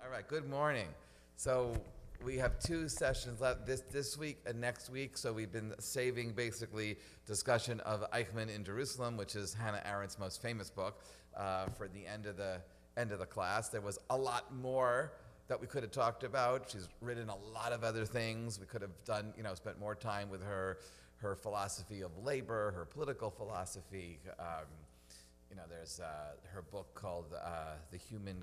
All right, good morning. So we have two sessions left this week and next week. So we've been saving basically discussion of Eichmann in Jerusalem, which is Hannah Arendt's most famous book, for the end of the class. There was a lot more that we could have talked about. She's written a lot of other things. We could have done, spent more time with her philosophy of labor, her political philosophy. There's her book called The Human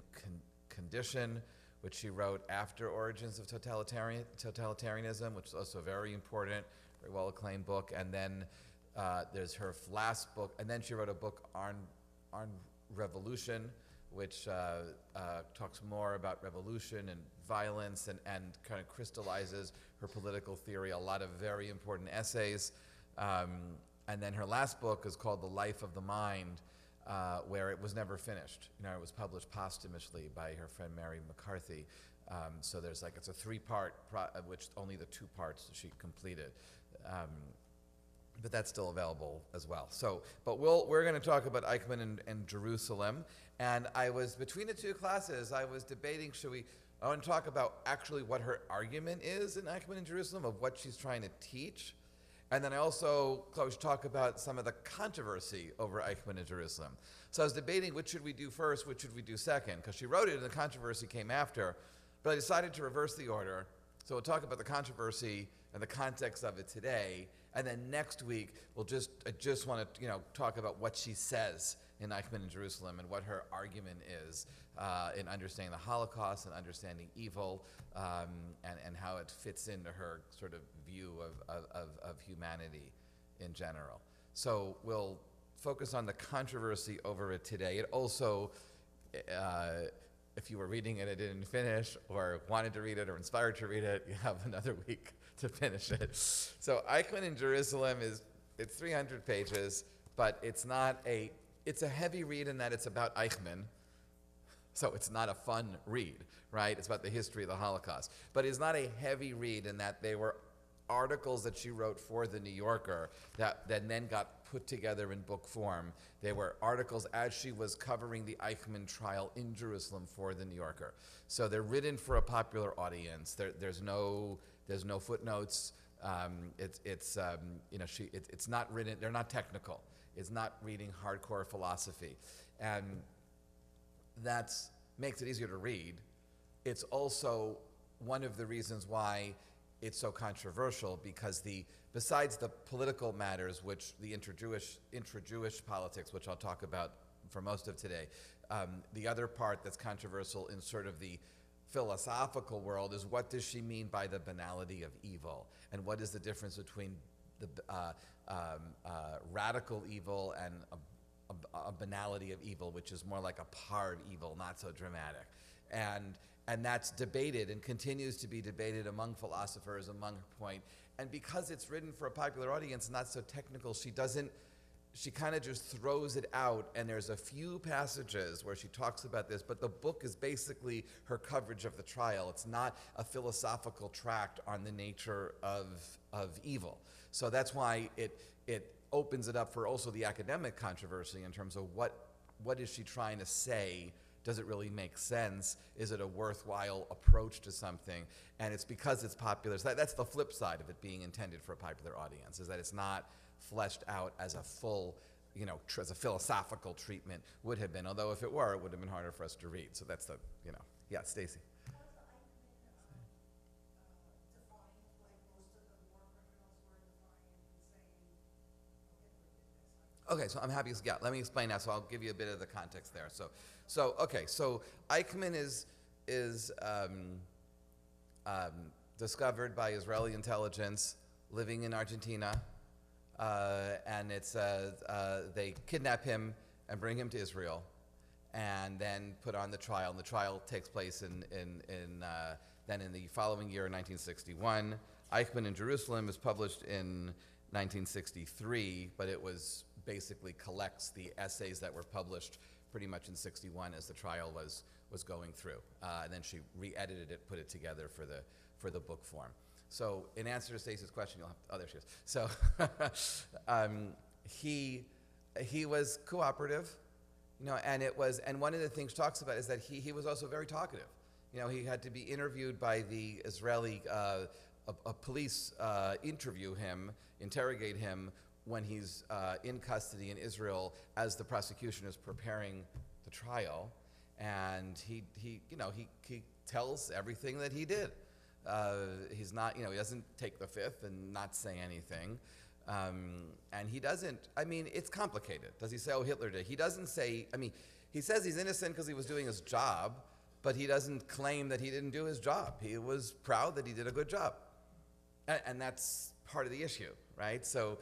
Condition, which she wrote after Origins of Totalitarianism, which is also very important, very well-acclaimed book. And then there's her last book, and then she wrote a book on revolution, which talks more about revolution and violence and kind of crystallizes her political theory, a lot of very important essays. And then her last book is called The Life of the Mind, where it was never finished. It was published posthumously by her friend Mary McCarthy. So it's a three-part, which only the two parts she completed. But that's still available as well. But we're going to talk about Eichmann and Jerusalem. And I was, between the two classes, I was debating, I want to talk about actually what her argument is in Eichmann and Jerusalem, of what she's trying to teach. And then I also talk about some of the controversy over Eichmann and Jerusalem. So I was debating which should we do first, which should we do second, because she wrote it and the controversy came after. But I decided to reverse the order. So we'll talk about the controversy and the context of it today. And then next week, I just want to talk about what she says in Eichmann and Jerusalem and what her argument is in understanding the Holocaust and understanding evil, and how it fits into her sort of view of humanity in general. So we'll focus on the controversy over it today. It also, if you were reading it and didn't finish, or wanted to read it or inspired to read it, you have another week to finish it. So Eichmann in Jerusalem it's 300 pages, but it's a heavy read in that it's about Eichmann. So it's not a fun read, right? It's about the history of the Holocaust. But it's not a heavy read in that they were articles that she wrote for The New Yorker that then got put together in book form. They were articles as she was covering the Eichmann trial in Jerusalem for The New Yorker. So they're written for a popular audience. There's no footnotes. It's not written. They're not technical. It's not reading hardcore philosophy, and that makes it easier to read. It's also one of the reasons why it's so controversial, because besides the political matters, which the intra-Jewish politics, which I'll talk about for most of today, the other part that's controversial in sort of the philosophical world is, what does she mean by the banality of evil, and what is the difference between the radical evil and a banality of evil, which is more like a part evil, not so dramatic. And that's debated and continues to be debated among philosophers, among her point. And because it's written for a popular audience, not so technical, she kind of just throws it out, and there's a few passages where she talks about this, but the book is basically her coverage of the trial. It's not a philosophical tract on the nature of evil. So that's why it opens it up for also the academic controversy in terms of what is she trying to say? Does it really make sense? Is it a worthwhile approach to something? And it's because it's popular. So that's the flip side of it being intended for a popular audience, is that it's not fleshed out as a full, as a philosophical treatment would have been. Although if it were, it would have been harder for us to read. So that's yeah, Stacy. Okay, so I'm happy. Yeah, let me explain that. So I'll give you a bit of the context there. So Eichmann is discovered by Israeli intelligence, living in Argentina, and they kidnap him and bring him to Israel, and then put on the trial. And the trial takes place then in the following year, 1961. Eichmann in Jerusalem is published in 1963, but it basically collects the essays that were published pretty much in 61 as the trial was going through. And then she re-edited it, put it together for the book form. So in answer to Stacey's question, you'll have, there she is. So he was cooperative, and one of the things she talks about is that he was also very talkative. He had to be interviewed by the Israeli police, interrogate him when he's in custody in Israel as the prosecution is preparing the trial, and he tells everything that he did. He's not, he doesn't take the fifth and not say anything. And he doesn't, it's complicated. Does he say, oh, Hitler did? He doesn't say, he says he's innocent because he was doing his job, but he doesn't claim that he didn't do his job. He was proud that he did a good job. And that's part of the issue, right? So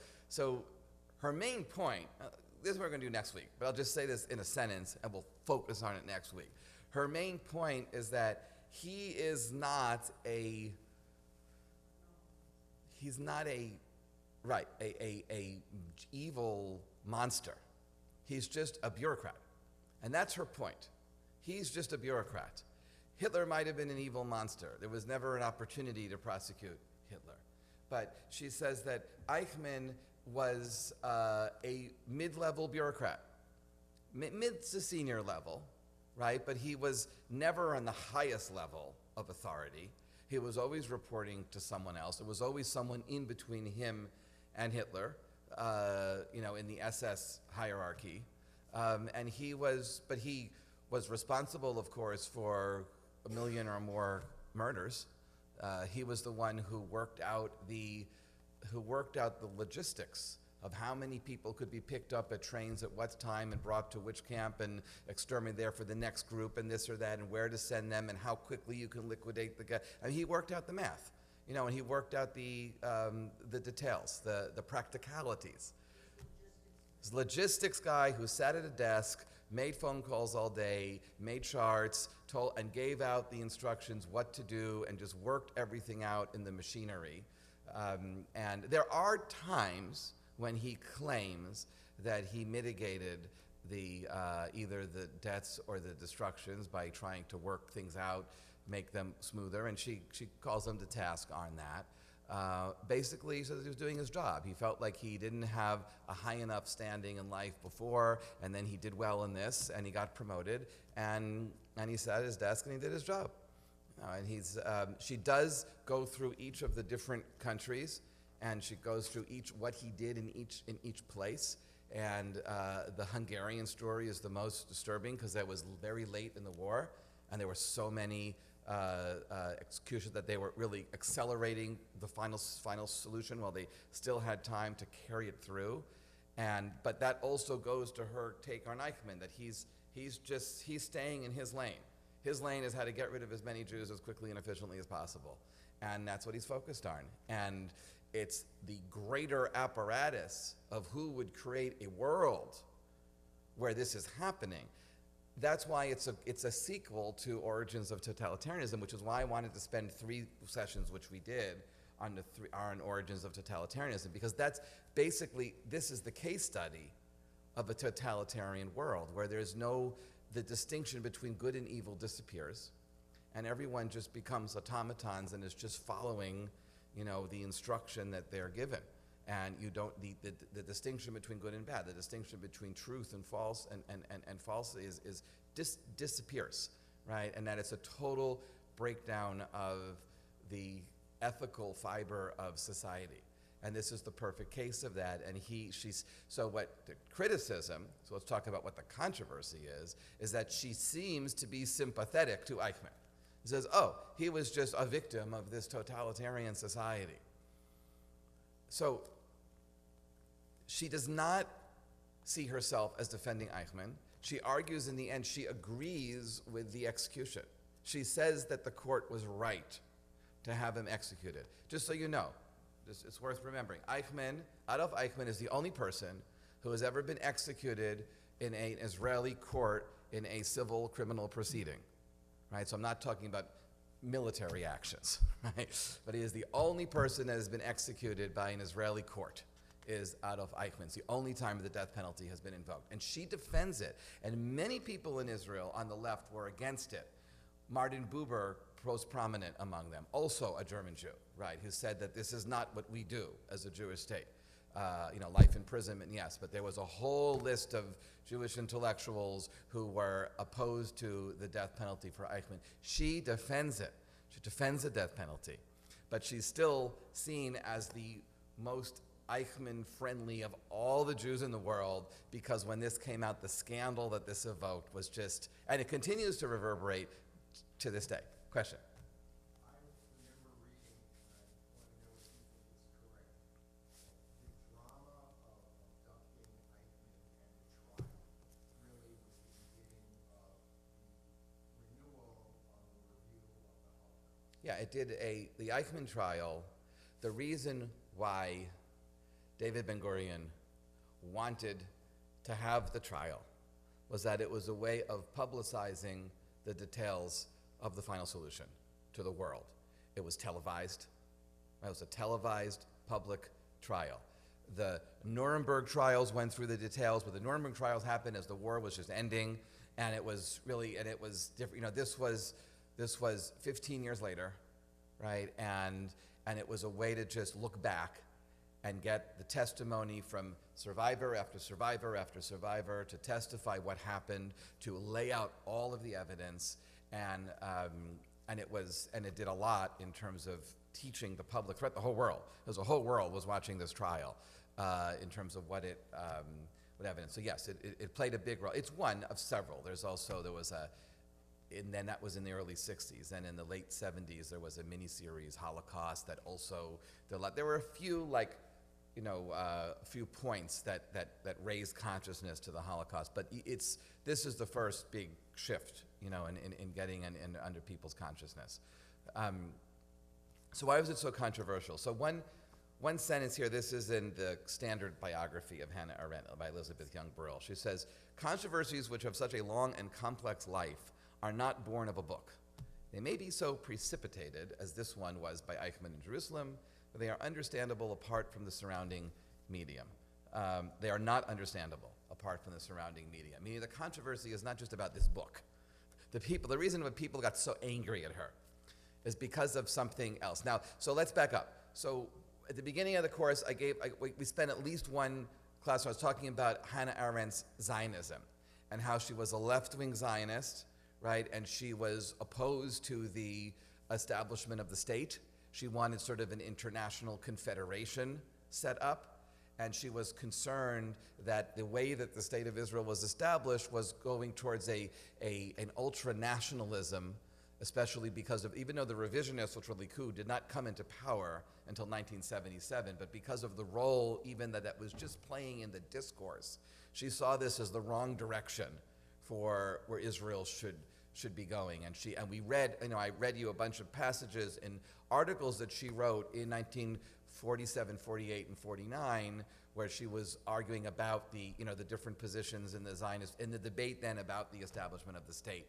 her main point, this is what we're going to do next week, but I'll just say this in a sentence and we'll focus on it next week. Her main point is that he is not a evil monster. He's just a bureaucrat. And that's her point. He's just a bureaucrat. Hitler might have been an evil monster. There was never an opportunity to prosecute Hitler. But she says that Eichmann was a mid-level bureaucrat, mid to senior level, right? But he was never on the highest level of authority. He was always reporting to someone else. There was always someone in between him and Hitler, in the SS hierarchy. And he was responsible, of course, for 1 million or more murders. He was the one who worked out the logistics of how many people could be picked up at trains at what time and brought to which camp and exterminated there for the next group and this or that and where to send them and how quickly you can liquidate the guy. He worked out the math, and he worked out the details, the practicalities. This logistics guy who sat at a desk, made phone calls all day, made charts, and gave out the instructions what to do and just worked everything out in the machinery. And there are times when he claims that he mitigated either the deaths or the destructions by trying to work things out, make them smoother, and she calls him to task on that. Basically, he says he was doing his job. He felt like he didn't have a high enough standing in life before, and then he did well in this, and he got promoted, and he sat at his desk and he did his job. She does go through each of the different countries, and she goes through what he did in each place. And the Hungarian story is the most disturbing because that was very late in the war, and there were so many executions that they were really accelerating the final solution while they still had time to carry it through. But that also goes to her take on Eichmann, that he's staying in his lane. His lane is how to get rid of as many Jews as quickly and efficiently as possible. And that's what he's focused on. And it's the greater apparatus of who would create a world where this is happening. That's why it's a sequel to Origins of Totalitarianism, which is why I wanted to spend 3 sessions, which we did, on Origins of Totalitarianism, because that's basically, this is the case study of a totalitarian world where the distinction between good and evil disappears, and everyone just becomes automatons and is just following, the instruction that they're given. And you don't, the distinction between good and bad, the distinction between truth and false and false disappears, right? And that it's a total breakdown of the ethical fiber of society. And this is the perfect case of that. And so what the criticism, so let's talk about what the controversy is that she seems to be sympathetic to Eichmann. She says, oh, he was just a victim of this totalitarian society. So she does not see herself as defending Eichmann. She argues in the end, she agrees with the execution. She says that the court was right to have him executed. Just so you know, it's worth remembering. Adolf Eichmann is the only person who has ever been executed in an Israeli court in a civil criminal proceeding, right? So I'm not talking about military actions, right? But he is the only person that has been executed by an Israeli court. Is Adolf Eichmann. It's the only time the death penalty has been invoked. And she defends it. And many people in Israel on the left were against it. Martin Buber, most prominent among them, also a German Jew, right, who said that this is not what we do as a Jewish state. life imprisonment, yes, but there was a whole list of Jewish intellectuals who were opposed to the death penalty for Eichmann. She defends it. She defends the death penalty. But she's still seen as the most Eichmann-friendly of all the Jews in the world, because when this came out, the scandal that this evoked was just, and it continues to reverberate to this day. Question? I remember reading, and I want to know if you think it's correct, the drama of abducting Eichmann and the trial really was the beginning of the renewal of the review of the Holocaust. Yeah, it did the Eichmann trial. The reason why David Ben-Gurion wanted to have the trial was that it was a way of publicizing the details of the final solution to the world. It was televised. It was a televised public trial. The Nuremberg trials went through the details, but the Nuremberg trials happened as the war was just ending, and it was really, and it was different. This was 15 years later, right? And it was a way to just look back and get the testimony from survivor after survivor after survivor to testify what happened, to lay out all of the evidence, and it did a lot in terms of teaching the public throughout the whole world, because the whole world was watching this trial in terms of what evidence. So yes, it played a big role. It's one of several. And then that was in the early 60s. And in the late 70s, there was a miniseries, Holocaust, that also, there were a few, few points that raised consciousness to the Holocaust. But this is the first big shift, in getting under people's consciousness. So why was it so controversial? So one sentence here, this is in the standard biography of Hannah Arendt by Elizabeth Young Burrell. She says, "Controversies which have such a long and complex life are not born of a book. They may be so precipitated, as this one was by Eichmann in Jerusalem, but they are understandable apart from the surrounding medium." They are not understandable apart from the surrounding medium. Meaning the controversy is not just about this book. The reason why people got so angry at her is because of something else. Now, so let's back up. So at the beginning of the course, we spent at least one class where I was talking about Hannah Arendt's Zionism and how she was a left-wing Zionist, right? And she was opposed to the establishment of the state. She wanted sort of an international confederation set up, and she was concerned that the way that the state of Israel was established was going towards an ultra-nationalism, especially because of, even though the revisionists, which were Likud, did not come into power until 1977, but because of the role even that was just playing in the discourse, she saw this as the wrong direction for where Israel should be going. And we read, I read you a bunch of passages in articles that she wrote in 1947, 48, and 49, where she was arguing about the different positions in the Zionist, in the debate then about the establishment of the state.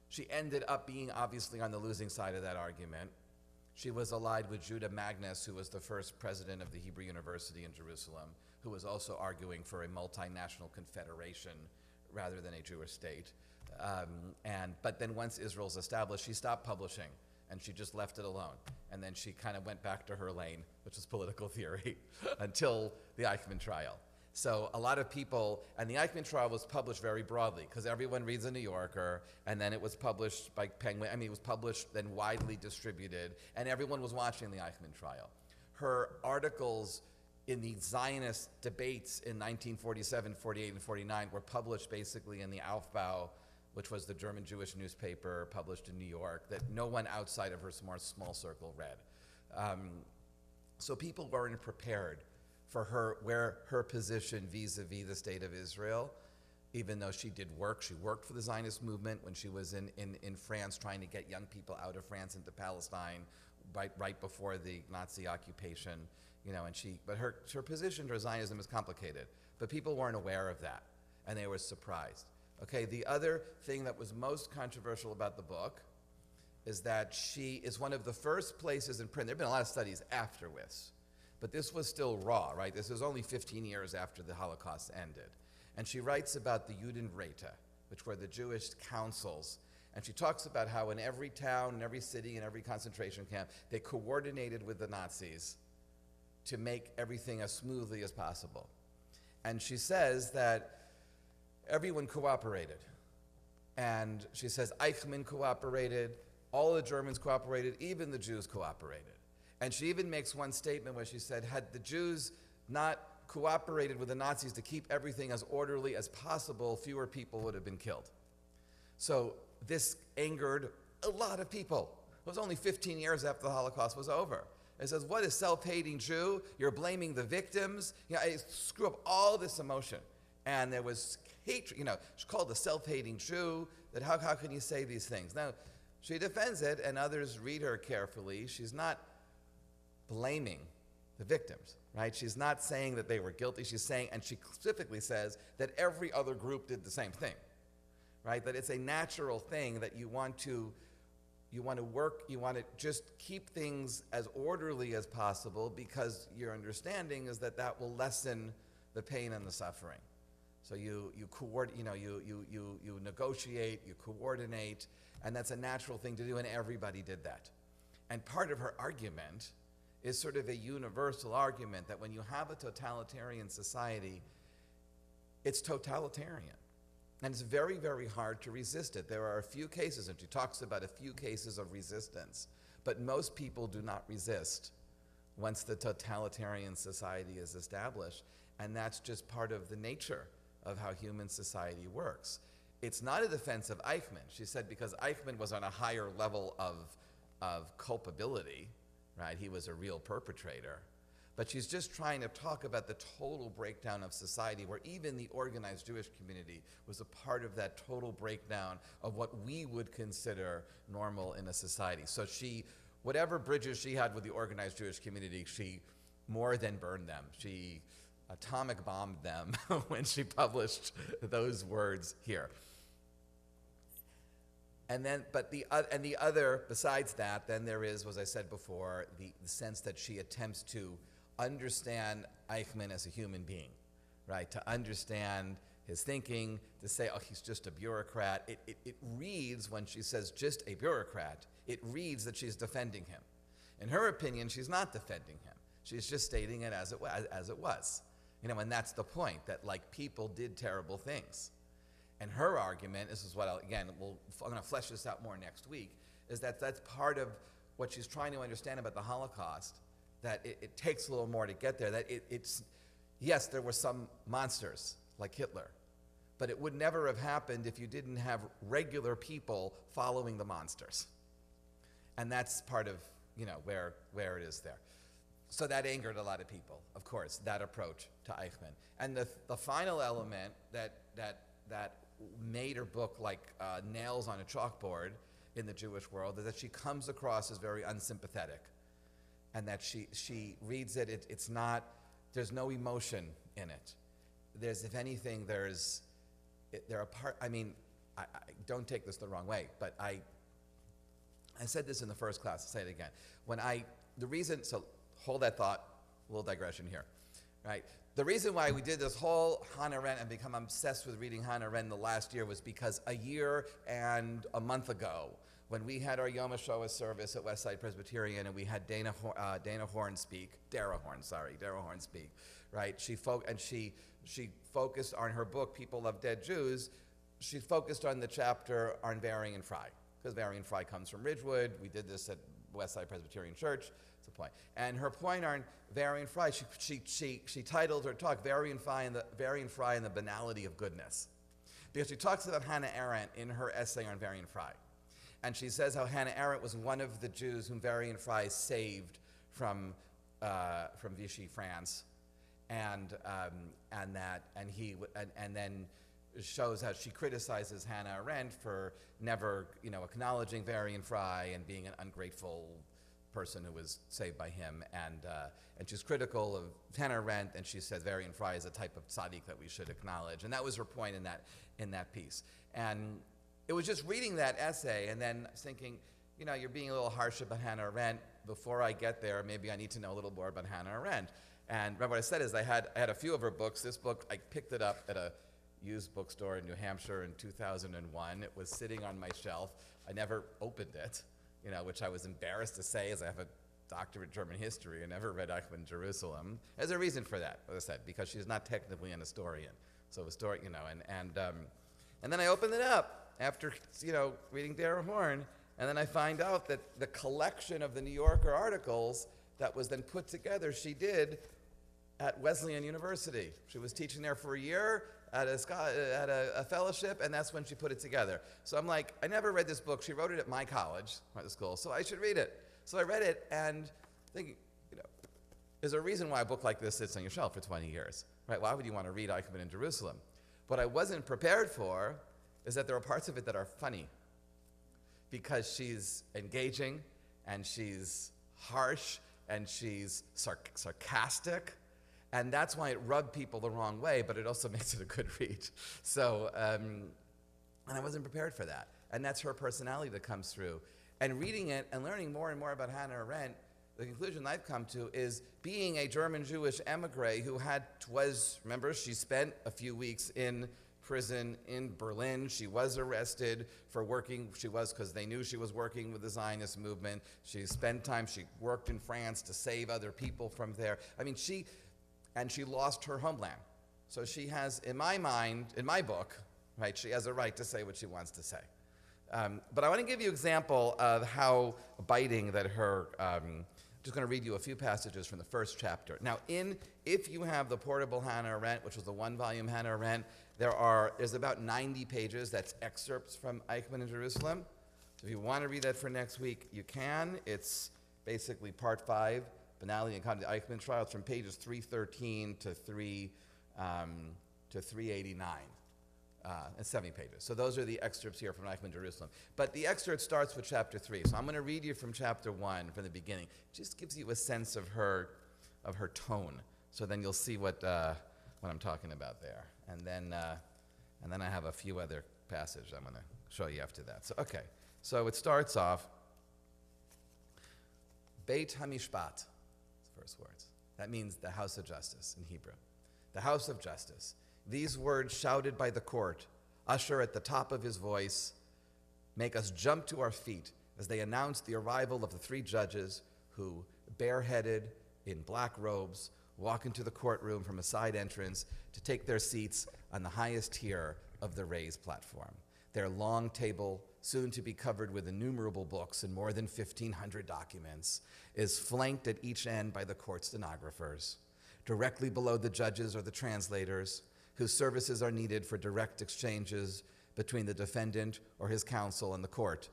She ended up being obviously on the losing side of that argument. She was allied with Judah Magnus, who was the first president of the Hebrew University in Jerusalem, who was also arguing for a multinational confederation rather than a Jewish state. But then once Israel's established, she stopped publishing and she just left it alone. And then she kind of went back to her lane, which was political theory, until the Eichmann trial. So a lot of people, and the Eichmann trial was published very broadly, because everyone reads the New Yorker, and then it was published by Penguin. It was published, then widely distributed, and everyone was watching the Eichmann trial. Her articles in the Zionist debates in 1947, 48, and 49 were published basically in the Aufbau, which was the German Jewish newspaper published in New York, that no one outside of her small circle read. So people weren't prepared for where her position vis-a-vis the state of Israel, even though she did work. She worked for the Zionist movement when she was in France, trying to get young people out of France into Palestine right before the Nazi occupation. But her position to Zionism is complicated, but people weren't aware of that, and they were surprised. Okay, the other thing that was most controversial about the book is that she is one of the first places in print. There have been a lot of studies after this, but this was still raw, right? This was only 15 years after the Holocaust ended. And she writes about the Judenräte, which were the Jewish councils. And she talks about how in every town, in every city, in every concentration camp, they coordinated with the Nazis to make everything as smoothly as possible. And she says that everyone cooperated. And she says Eichmann cooperated, all the Germans cooperated, even the Jews cooperated. And she even makes one statement where she said, had the Jews not cooperated with the Nazis to keep everything as orderly as possible, fewer people would have been killed. So this angered a lot of people. It was only 15 years after the Holocaust was over. It says, what is self-hating Jew? You're blaming the victims. I screw up all this emotion. And there was hatred, she's called the self-hating Jew, that how can you say these things? Now, she defends it, and others read her carefully. She's not blaming the victims, right? She's not saying that they were guilty. She's saying, and she specifically says, that every other group did the same thing, right? That it's a natural thing that you want to just keep things as orderly as possible, because your understanding is that will lessen the pain and the suffering. So you negotiate, you coordinate, and that's a natural thing to do, and everybody did that. And part of her argument is sort of a universal argument that when you have a totalitarian society, it's totalitarian. And it's very, very hard to resist it. There are a few cases, and she talks about a few cases of resistance, but most people do not resist once the totalitarian society is established, and that's just part of the nature of how human society works. It's not a defense of Eichmann. She said because Eichmann was on a higher level of culpability, right? He was a real perpetrator. But she's just trying to talk about the total breakdown of society, where even the organized Jewish community was a part of that total breakdown of what we would consider normal in a society. So whatever bridges she had with the organized Jewish community, she more than burned them. She atomic bombed them when she published those words here. And then, besides that, then there is, as I said before, the sense that she attempts to understand Eichmann as a human being, right? To understand his thinking, to say, oh, he's just a bureaucrat. It reads, when she says just a bureaucrat, it reads that she's defending him. In her opinion, she's not defending him. She's just stating it as it was. And that's the point, that people did terrible things. And her argument, this is what I'm going to flesh this out more next week, is that that's part of what she's trying to understand about the Holocaust, that it takes a little more to get there, that yes, there were some monsters like Hitler, but it would never have happened if you didn't have regular people following the monsters. And that's part of, where it is there. So that angered a lot of people, of course, that approach to Eichmann. And the final element that made her book like nails on a chalkboard in the Jewish world is that she comes across as very unsympathetic, and that she reads it, it's not, there's no emotion in it. There's, if anything, I don't take this the wrong way, but I said this in the first class, I'll say it again. So hold that thought, a little digression here, right? The reason why we did this whole Hannah Arendt and become obsessed with reading Hannah Arendt the last year was because a year and a month ago, when we had our Yom HaShoah service at Westside Presbyterian, and we had Dara Horn speak, right? She focused on her book, People Love Dead Jews. She focused on the chapter on Varian Fry, because Varian Fry comes from Ridgewood. We did this at Westside Presbyterian Church. It's a point. And her point on Varian Fry, she titled her talk Varian Fry and the Banality of Goodness, because she talks about Hannah Arendt in her essay on Varian Fry. And she says how Hannah Arendt was one of the Jews whom Varian Fry saved from Vichy France, and then shows how she criticizes Hannah Arendt for never, acknowledging Varian Fry and being an ungrateful person who was saved by him, and she's critical of Hannah Arendt, and she says Varian Fry is a type of tzaddik that we should acknowledge, and that was her point in that piece. And it was just reading that essay and then thinking, you're being a little harsh about Hannah Arendt. Before I get there, maybe I need to know a little more about Hannah Arendt. And remember what I said is I had a few of her books. This book, I picked it up at a used bookstore in New Hampshire in 2001. It was sitting on my shelf. I never opened it, which I was embarrassed to say, as I have a doctorate in German history and never read Eichmann in Jerusalem. There's a reason for that, as I said, because she's not technically an historian. So a story, and then I opened it up after, reading Dara Horn, and then I find out that the collection of the New Yorker articles that was then put together, she did at Wesleyan University. She was teaching there for a year at a fellowship, and that's when she put it together. So I'm like, I never read this book. She wrote it at my college, at the school, so I should read it. So I read it, and thinking, there's a reason why a book like this sits on your shelf for 20 years, right? Why would you want to read Eichmann in Jerusalem? What I wasn't prepared for is that there are parts of it that are funny, because she's engaging, and she's harsh, and she's sarcastic, and that's why it rubbed people the wrong way, but it also makes it a good read. So, and I wasn't prepared for that. And that's her personality that comes through. And reading it and learning more and more about Hannah Arendt, the conclusion I've come to is being a German Jewish emigre who remember, she spent a few weeks in prison in Berlin. She was arrested for working, because they knew she was working with the Zionist movement. She worked in France to save other people from there. I mean, she lost her homeland. So she has, in my mind, in my book, right, she has a right to say what she wants to say. But I want to give you an example of how biting that her, just going to read you a few passages from the first chapter. Now, if you have the portable Hannah Arendt, which was the one-volume Hannah Arendt, there's about 90 pages that's excerpts from Eichmann in Jerusalem. So if you want to read that for next week, you can. It's basically part 5, banality and content of the Eichmann trial. It's from pages 313 to 389. It's 70 pages. So those are the excerpts here from Eichmann Jerusalem. But the excerpt starts with chapter 3. So I'm going to read you from chapter 1 from the beginning. It just gives you a sense of her tone. So then you'll see what I'm talking about there. And then I have a few other passages I'm going to show you after that. So okay. So it starts off, Beit HaMishpat, the first words. That means the house of justice in Hebrew. The house of justice. These words shouted by the court, usher at the top of his voice, make us jump to our feet as they announced the arrival of the 3 judges who, bareheaded in black robes, walk into the courtroom from a side entrance to take their seats on the highest tier of the raised platform. Their long table, soon to be covered with innumerable books and more than 1,500 documents, is flanked at each end by the court stenographers. Directly below the judges are the translators, whose services are needed for direct exchanges between the defendant or his counsel and the court.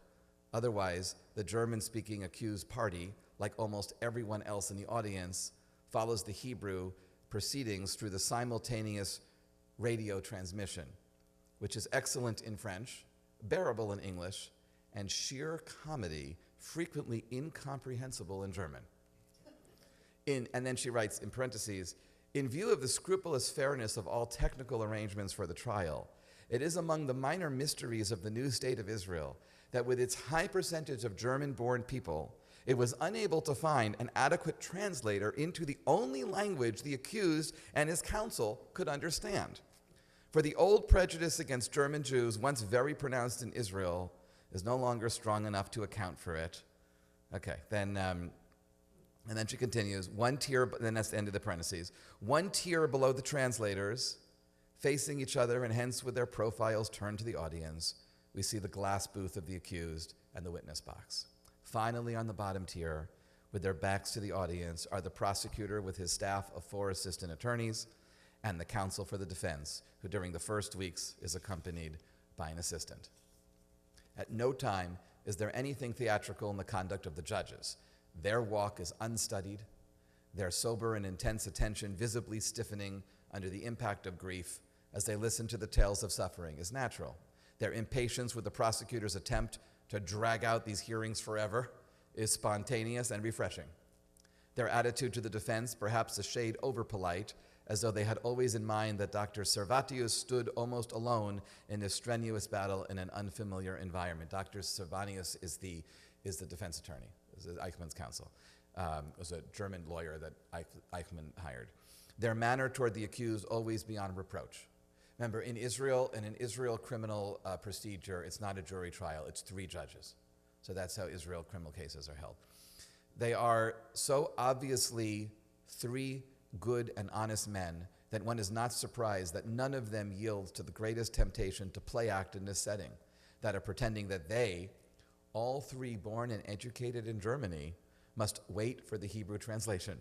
Otherwise, the German-speaking accused party, like almost everyone else in the audience, follows the Hebrew proceedings through the simultaneous radio transmission, which is excellent in French, bearable in English, and sheer comedy, frequently incomprehensible in German. And then she writes, in parentheses, in view of the scrupulous fairness of all technical arrangements for the trial, it is among the minor mysteries of the new state of Israel that with its high percentage of German-born people, it was unable to find an adequate translator into the only language the accused and his counsel could understand. For the old prejudice against German Jews, once very pronounced in Israel, is no longer strong enough to account for it. Okay, and then she continues, then that's the end of the parentheses. 1 tier below the translators, facing each other and hence with their profiles turned to the audience, we see the glass booth of the accused and the witness box. Finally, on the bottom tier, with their backs to the audience, are the prosecutor with his staff of 4 assistant attorneys and the counsel for the defense, who during the first weeks is accompanied by an assistant. At no time is there anything theatrical in the conduct of the judges. Their walk is unstudied, their sober and intense attention visibly stiffening under the impact of grief as they listen to the tales of suffering is natural. Their impatience with the prosecutor's attempt to drag out these hearings forever is spontaneous and refreshing. Their attitude to the defense, perhaps a shade over-polite, as though they had always in mind that Dr. Servatius stood almost alone in this strenuous battle in an unfamiliar environment. Dr. Servatius is the defense attorney, is Eichmann's counsel. Was a German lawyer that Eichmann hired. Their manner toward the accused always beyond reproach. Remember, in Israel criminal procedure, it's not a jury trial, it's 3 judges. So that's how Israel criminal cases are held. They are so obviously three good and honest men that one is not surprised that none of them yields to the greatest temptation to play act in this setting, that are pretending that they, all three born and educated in Germany, must wait for the Hebrew translation.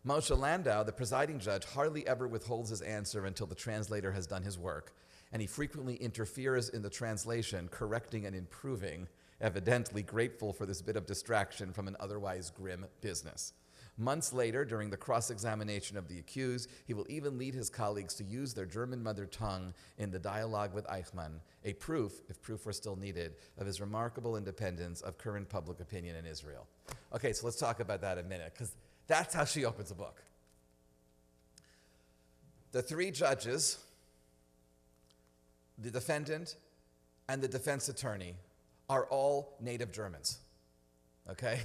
Moshe Landau, the presiding judge, hardly ever withholds his answer until the translator has done his work, and he frequently interferes in the translation, correcting and improving, evidently grateful for this bit of distraction from an otherwise grim business. Months later, during the cross-examination of the accused, he will even lead his colleagues to use their German mother tongue in the dialogue with Eichmann, a proof, if proof were still needed, of his remarkable independence of current public opinion in Israel. Okay, so let's talk about that a minute, because that's how she opens the book. The three judges, the defendant, and the defense attorney are all native Germans, okay?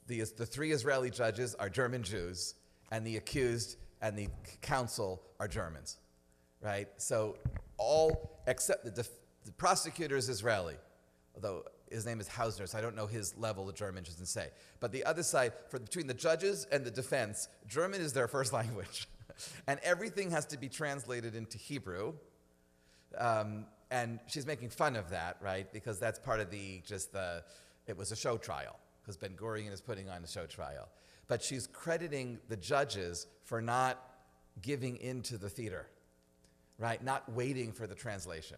The three Israeli judges are German Jews, and the accused and the counsel are Germans, right? So all except the prosecutor is Israeli, although his name is Hausner, so I don't know his level of German, doesn't say. But the other side, between the judges and the defense, German is their first language. And everything has to be translated into Hebrew. And she's making fun of that, right? Because that's part of it was a show trial, because Ben Gurion is putting on a show trial. But she's crediting the judges for not giving into the theater, right? Not waiting for the translation.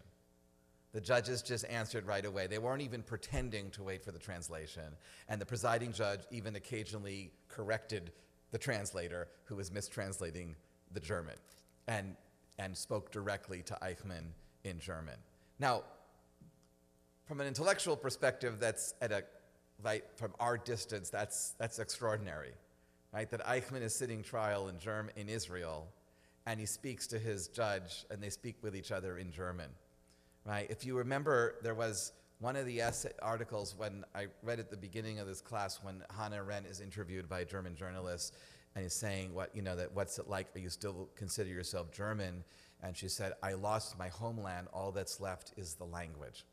The judges just answered right away. They weren't even pretending to wait for the translation. And the presiding judge even occasionally corrected the translator who was mistranslating the German and spoke directly to Eichmann in German. Now, from an intellectual perspective, that's from our distance, that's extraordinary, right? That Eichmann is sitting trial in Israel, and he speaks to his judge, and they speak with each other in German. Right? If you remember, there was one of the articles when I read at the beginning of this class when Hannah Arendt is interviewed by a German journalist, and he's saying, what's it like? Do you still consider yourself German? And she said, I lost my homeland. All that's left is the language.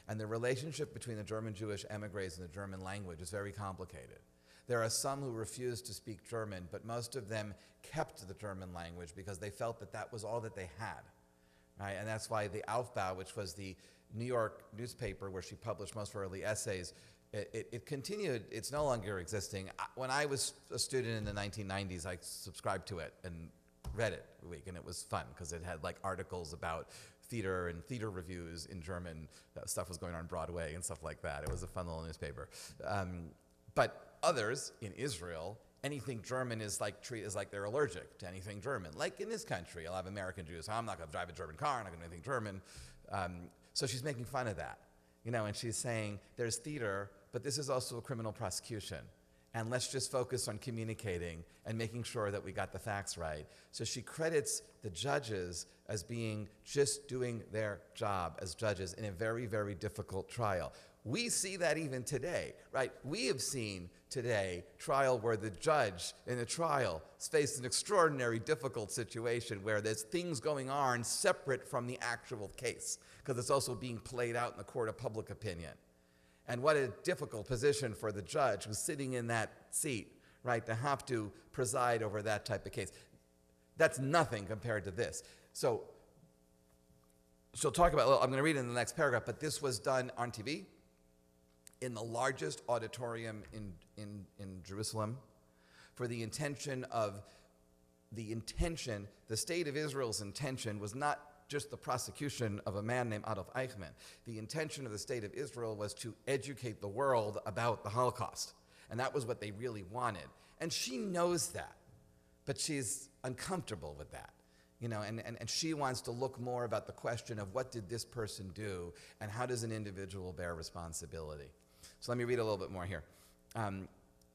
And the relationship between the German Jewish emigres and the German language is very complicated. There are some who refuse to speak German, but most of them kept the German language because they felt that that was all that they had. Right? And that's why the Aufbau, which was the New York newspaper where she published most of her early essays, it continued. It's no longer existing. When I was a student in the 1990s, I subscribed to it and read it a week, and it was fun because it had articles about theater and theater reviews in German. Stuff was going on Broadway and stuff like that. It was a fun little newspaper. But others in Israel, anything German is treated as they're allergic to anything German. Like in this country, I'll have American Jews. I'm not going to drive a German car. I'm not going to do anything German. So she's making fun of that, and she's saying there's theater, but this is also a criminal prosecution. And let's just focus on communicating and making sure that we got the facts right. So she credits the judges as being just doing their job as judges in a very, very difficult trial. We see that even today, right? We have seen today trial where the judge in a trial is faced an extraordinary difficult situation where there's things going on separate from the actual case because it's also being played out in the court of public opinion. And what a difficult position for the judge who's sitting in that seat, right, to have to preside over that type of case. That's nothing compared to this. So she'll talk about, I'm going to read it in the next paragraph, but this was done on TV in the largest auditorium in Jerusalem for the state of Israel's intention was not just the prosecution of a man named Adolf Eichmann. The intention of the state of Israel was to educate the world about the Holocaust. And that was what they really wanted. And she knows that, but she's uncomfortable with that. And she wants to look more about the question of what did this person do and how does an individual bear responsibility. So let me read a little bit more here.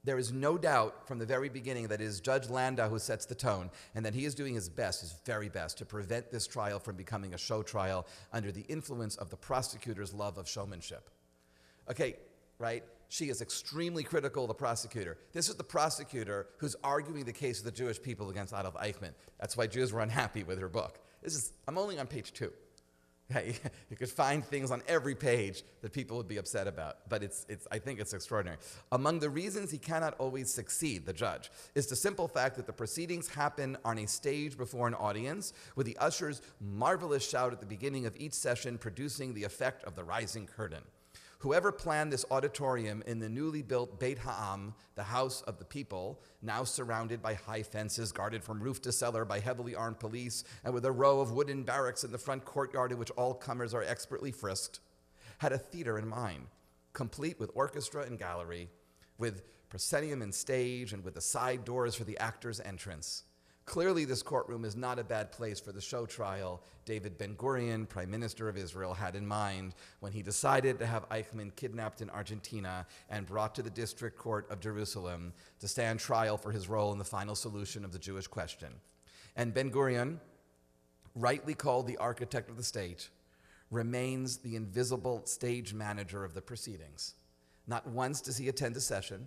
There is no doubt from the very beginning that it is Judge Landau who sets the tone and that he is doing his best, his very best, to prevent this trial from becoming a show trial under the influence of the prosecutor's love of showmanship. Okay, right? She is extremely critical of the prosecutor. This is the prosecutor who's arguing the case of the Jewish people against Adolf Eichmann. That's why Jews were unhappy with her book. I'm only on page 2. You could find things on every page that people would be upset about, but I think it's extraordinary. Among the reasons he cannot always succeed, the judge, is the simple fact that the proceedings happen on a stage before an audience, with the usher's marvelous shout at the beginning of each session producing the effect of the rising curtain. Whoever planned this auditorium in the newly built Beit Ha'am, the house of the people, now surrounded by high fences, guarded from roof to cellar by heavily armed police, and with a row of wooden barracks in the front courtyard in which all comers are expertly frisked, had a theater in mind, complete with orchestra and gallery, with proscenium and stage, and with the side doors for the actor's entrance. Clearly, this courtroom is not a bad place for the show trial David Ben-Gurion, Prime Minister of Israel, had in mind when he decided to have Eichmann kidnapped in Argentina and brought to the District Court of Jerusalem to stand trial for his role in the final solution of the Jewish question. And Ben-Gurion, rightly called the architect of the state, remains the invisible stage manager of the proceedings. Not once does he attend a session.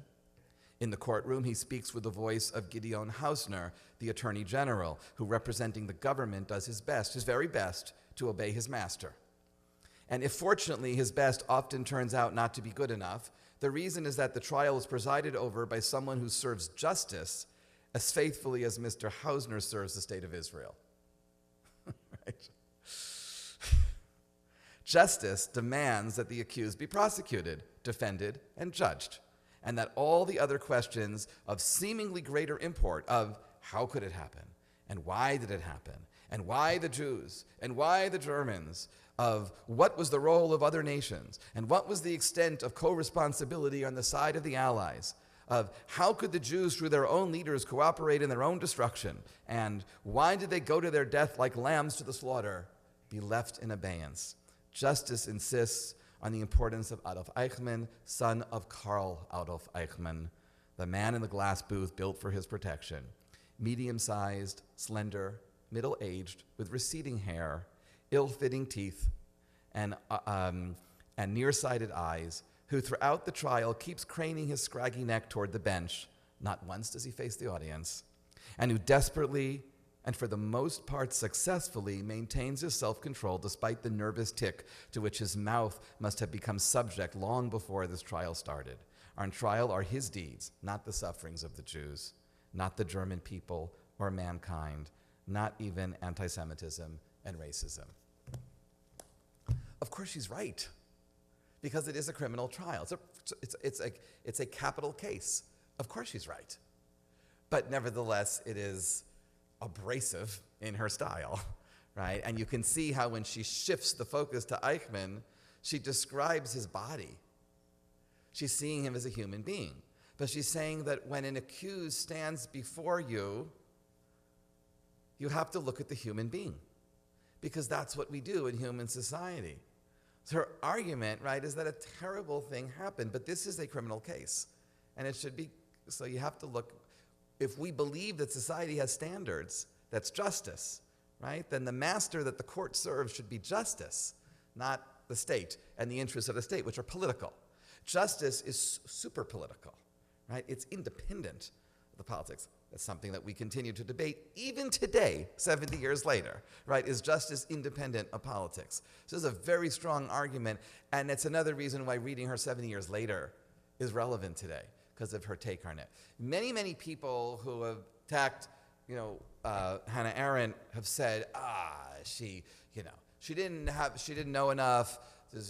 In the courtroom, he speaks with the voice of Gideon Hausner, the Attorney General, who, representing the government, does his best, his very best, to obey his master. And if fortunately his best often turns out not to be good enough, the reason is that the trial is presided over by someone who serves justice as faithfully as Mr. Hausner serves the state of Israel. Right? Justice demands that the accused be prosecuted, defended, and judged, and that all the other questions of seemingly greater import of how could it happen, and why did it happen, and why the Jews, and why the Germans, of what was the role of other nations, and what was the extent of co-responsibility on the side of the Allies, of how could the Jews through their own leaders cooperate in their own destruction, and why did they go to their death like lambs to the slaughter, be left in abeyance. Justice insists on the importance of Adolf Eichmann, son of Karl Adolf Eichmann, the man in the glass booth built for his protection, medium-sized, slender, middle-aged, with receding hair, ill-fitting teeth, and nearsighted eyes, who throughout the trial keeps craning his scraggy neck toward the bench. Not once does he face the audience, and who desperately and for the most part successfully maintains his self-control despite the nervous tic to which his mouth must have become subject long before this trial started. On trial are his deeds, not the sufferings of the Jews, not the German people or mankind, not even anti-Semitism and racism. Of course she's right, because it is a criminal trial. It's a capital case. Of course she's right. But nevertheless, it is abrasive in her style, right? And you can see how when she shifts the focus to Eichmann, she describes his body. She's seeing him as a human being. But she's saying that when an accused stands before you, you have to look at the human being, because that's what we do in human society. So her argument, right, is that a terrible thing happened, but this is a criminal case. And it should be, so you have to look. If we believe that society has standards, that's justice, right? Then the master that the court serves should be justice, not the state and the interests of the state, which are political. Justice is super political, right? It's independent of the politics. That's something that we continue to debate even today, 70 years later, right? Is justice independent of politics? So this is a very strong argument, and it's another reason why reading her 70 years later is relevant today, because of her take on it. Many people who have attacked, Hannah Arendt have said, she didn't know enough.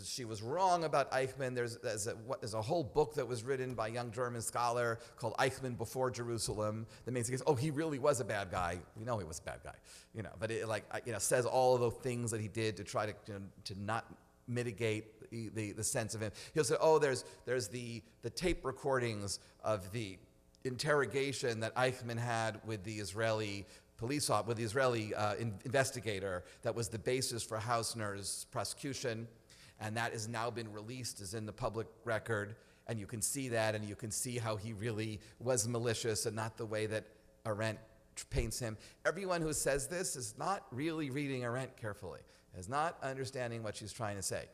She was wrong about Eichmann. There's a whole book that was written by a young German scholar called Eichmann Before Jerusalem that makes the case, he really was a bad guy. We know he was a bad guy, but it says all of the things that he did to try to not mitigate the sense of him. He'll say, there's the tape recordings of the interrogation that Eichmann had with the Israeli investigator that was the basis for Hausner's prosecution, and that has now been released as in the public record, and you can see that, and you can see how he really was malicious and not the way that Arendt paints him. Everyone who says this is not really reading Arendt carefully, is not understanding what she's trying to say.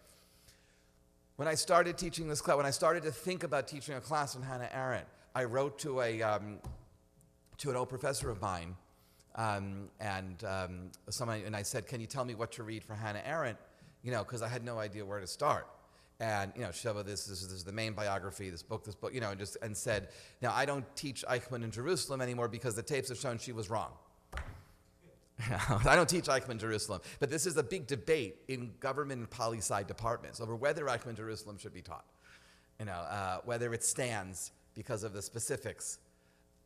When I started teaching this class, when I started to think about teaching a class on Hannah Arendt, I wrote to an old professor of mine, and I said, "Can you tell me what to read for Hannah Arendt?" because I had no idea where to start. And, Sheva, this is the main biography, this book, and said, now I don't teach Eichmann in Jerusalem anymore because the tapes have shown she was wrong. I don't teach Eichmann in Jerusalem. But this is a big debate in government and poli-sci departments over whether Eichmann in Jerusalem should be taught. Whether it stands because of the specifics.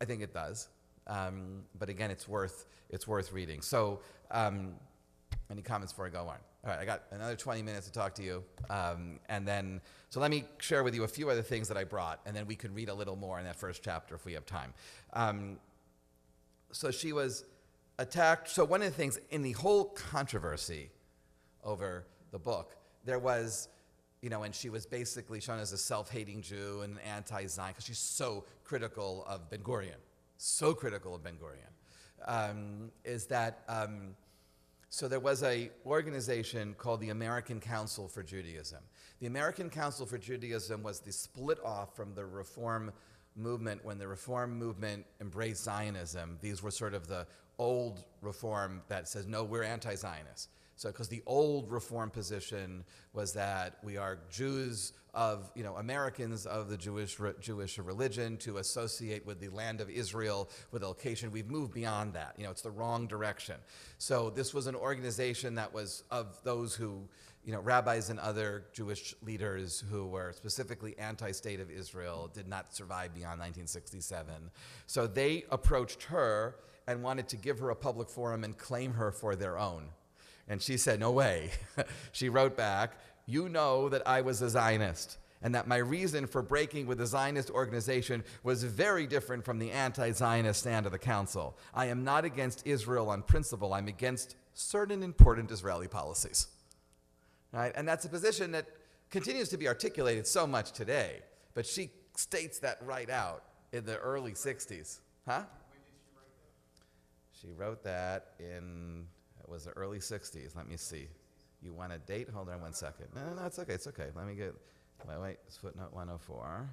I think it does. But again, it's worth reading. So, any comments before I go on? All right, I got another 20 minutes to talk to you. So let me share with you a few other things that I brought, and then we could read a little more in that first chapter if we have time. So she was attacked. So one of the things in the whole controversy over the book, there was, and she was basically shown as a self-hating Jew and anti-Zion because she's so critical of Ben Gurion. So there was an organization called the American Council for Judaism. The American Council for Judaism was the split off from the Reform movement when the Reform movement embraced Zionism. These were sort of the old Reform that says, no, we're anti-Zionist. So, because the old Reform position was that we are Jews of, Americans of the Jewish religion to associate with the land of Israel, with the location. We've moved beyond that. It's the wrong direction. So this was an organization that was of those who, rabbis and other Jewish leaders who were specifically anti-state of Israel, did not survive beyond 1967. So they approached her and wanted to give her a public forum and claim her for their own. And she said, no way. She wrote back, you know that I was a Zionist and that my reason for breaking with the Zionist organization was very different from the anti-Zionist stand of the council. I am not against Israel on principle. I'm against certain important Israeli policies. Right? And that's a position that continues to be articulated so much today. But she states that right out in the early 60s. Huh? When did she write that? She wrote that in... It was the early 60s. Let me see. You want a date? Hold on one second. No, it's okay. It's okay. Let me get... Wait. It's footnote 104.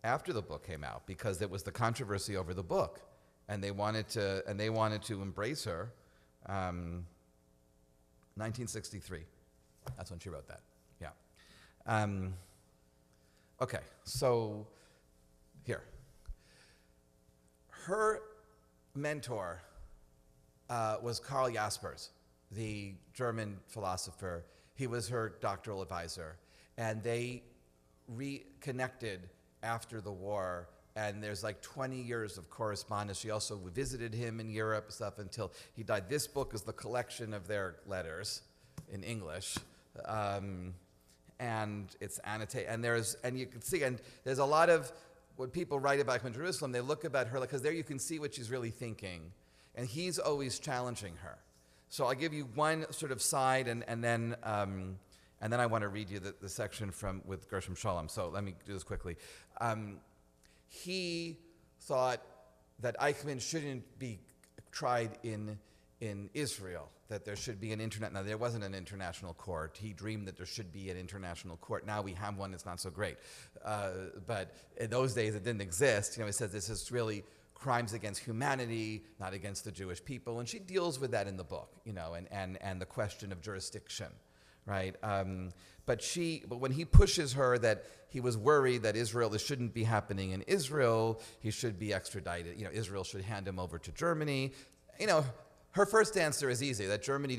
After the book came out, because there was the controversy over the book, and they wanted to embrace her. 1963. That's when she wrote that. Yeah. Okay. So here, her mentor was Karl Jaspers, the German philosopher. He was her doctoral advisor. And they reconnected after the war. And there's like 20 years of correspondence. She also visited him in Europe and stuff until he died. This book is the collection of their letters in English. And it's annotated. And you can see, and there's a lot of, when people write about Eichmann Jerusalem, they look about her, because there you can see what she's really thinking. And he's always challenging her. So I'll give you one sort of side, and then I want to read you the section with Gershom Scholem. So let me do this quickly. He thought that Eichmann shouldn't be tried in Israel, that there should be an Now, there wasn't an international court. He dreamed that there should be an international court. Now we have one. It's not so great. But in those days, it didn't exist. He says this is really crimes against humanity, not against the Jewish people. And she deals with that in the book, and the question of jurisdiction, right? But when he pushes her that he was worried that this shouldn't be happening in Israel, he should be extradited, Israel should hand him over to Germany. Her first answer is easy, that Germany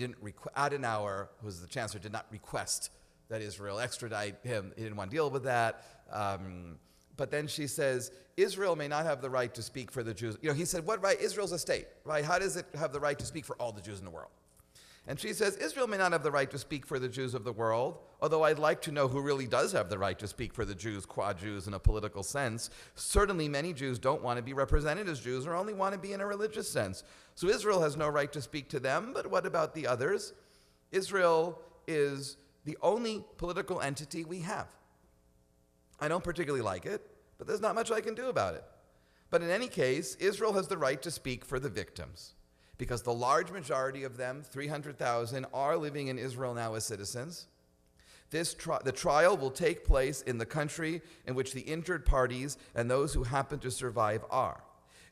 Adenauer, who was the chancellor, did not request that Israel extradite him. He didn't want to deal with that. But then she says, Israel may not have the right to speak for the Jews. He said, what right? Israel's a state, right? How does it have the right to speak for all the Jews in the world? And she says, Israel may not have the right to speak for the Jews of the world, although I'd like to know who really does have the right to speak for the Jews, qua Jews, in a political sense. Certainly many Jews don't want to be represented as Jews or only want to be in a religious sense. So Israel has no right to speak to them, but what about the others? Israel is the only political entity we have. I don't particularly like it, but there's not much I can do about it. But in any case, Israel has the right to speak for the victims, because the large majority of them, 300,000, are living in Israel now as citizens. The trial will take place in the country in which the injured parties and those who happen to survive are.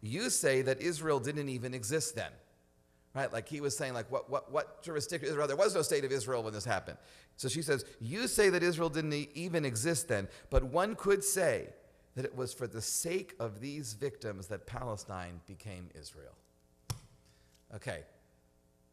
You say that Israel didn't even exist then, right? Like he was saying, like, what jurisdiction Israel? There was no state of Israel when this happened. So she says, you say that Israel didn't even exist then, but one could say that it was for the sake of these victims that Palestine became Israel. Okay,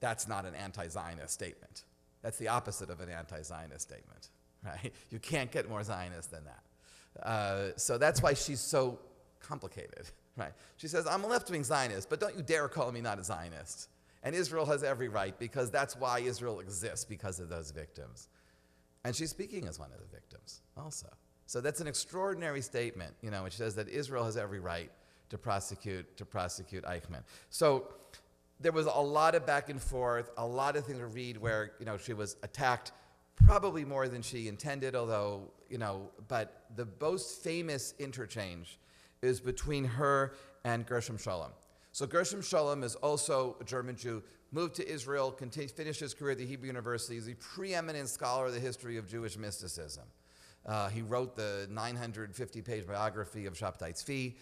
that's not an anti-Zionist statement. That's the opposite of an anti-Zionist statement, right? You can't get more Zionist than that. So that's why she's so complicated, right? She says, I'm a left-wing Zionist, but don't you dare call me not a Zionist. And Israel has every right, because that's why Israel exists, because of those victims. And she's speaking as one of the victims also. So that's an extraordinary statement, which says that Israel has every right to prosecute Eichmann. So there was a lot of back and forth, a lot of things to read where, she was attacked probably more than she intended, although, but the most famous interchange is between her and Gershom Scholem. So Gershom Scholem is also a German Jew, moved to Israel, finished his career at the Hebrew University. He's a preeminent scholar of the history of Jewish mysticism. He wrote the 950-page biography of Shabtai Tzvi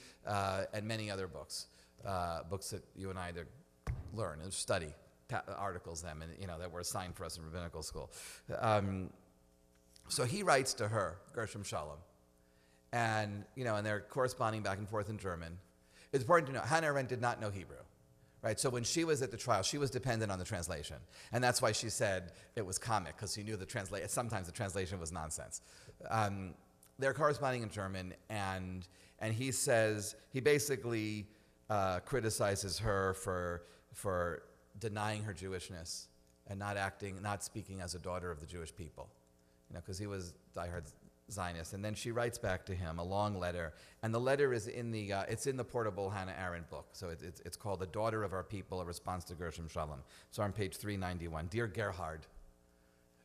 and many other books, books that you and I had to learn and study, articles them, and that were assigned for us in rabbinical school. So he writes to her, Gershom Scholem, and and they're corresponding back and forth in German. It's important to know, Hannah Arendt did not know Hebrew, right? So when she was at the trial, she was dependent on the translation. And that's why she said it was comic, because she knew sometimes the translation was nonsense. They're corresponding in German, and he says, he basically criticizes her for denying her Jewishness and not speaking as a daughter of the Jewish people, because he was diehard Zionist. And then she writes back to him a long letter, and the letter is in the portable Hannah Arendt book. So it's called "The Daughter of Our People: A Response to Gershom Scholem." So on page 391, dear Gerhard.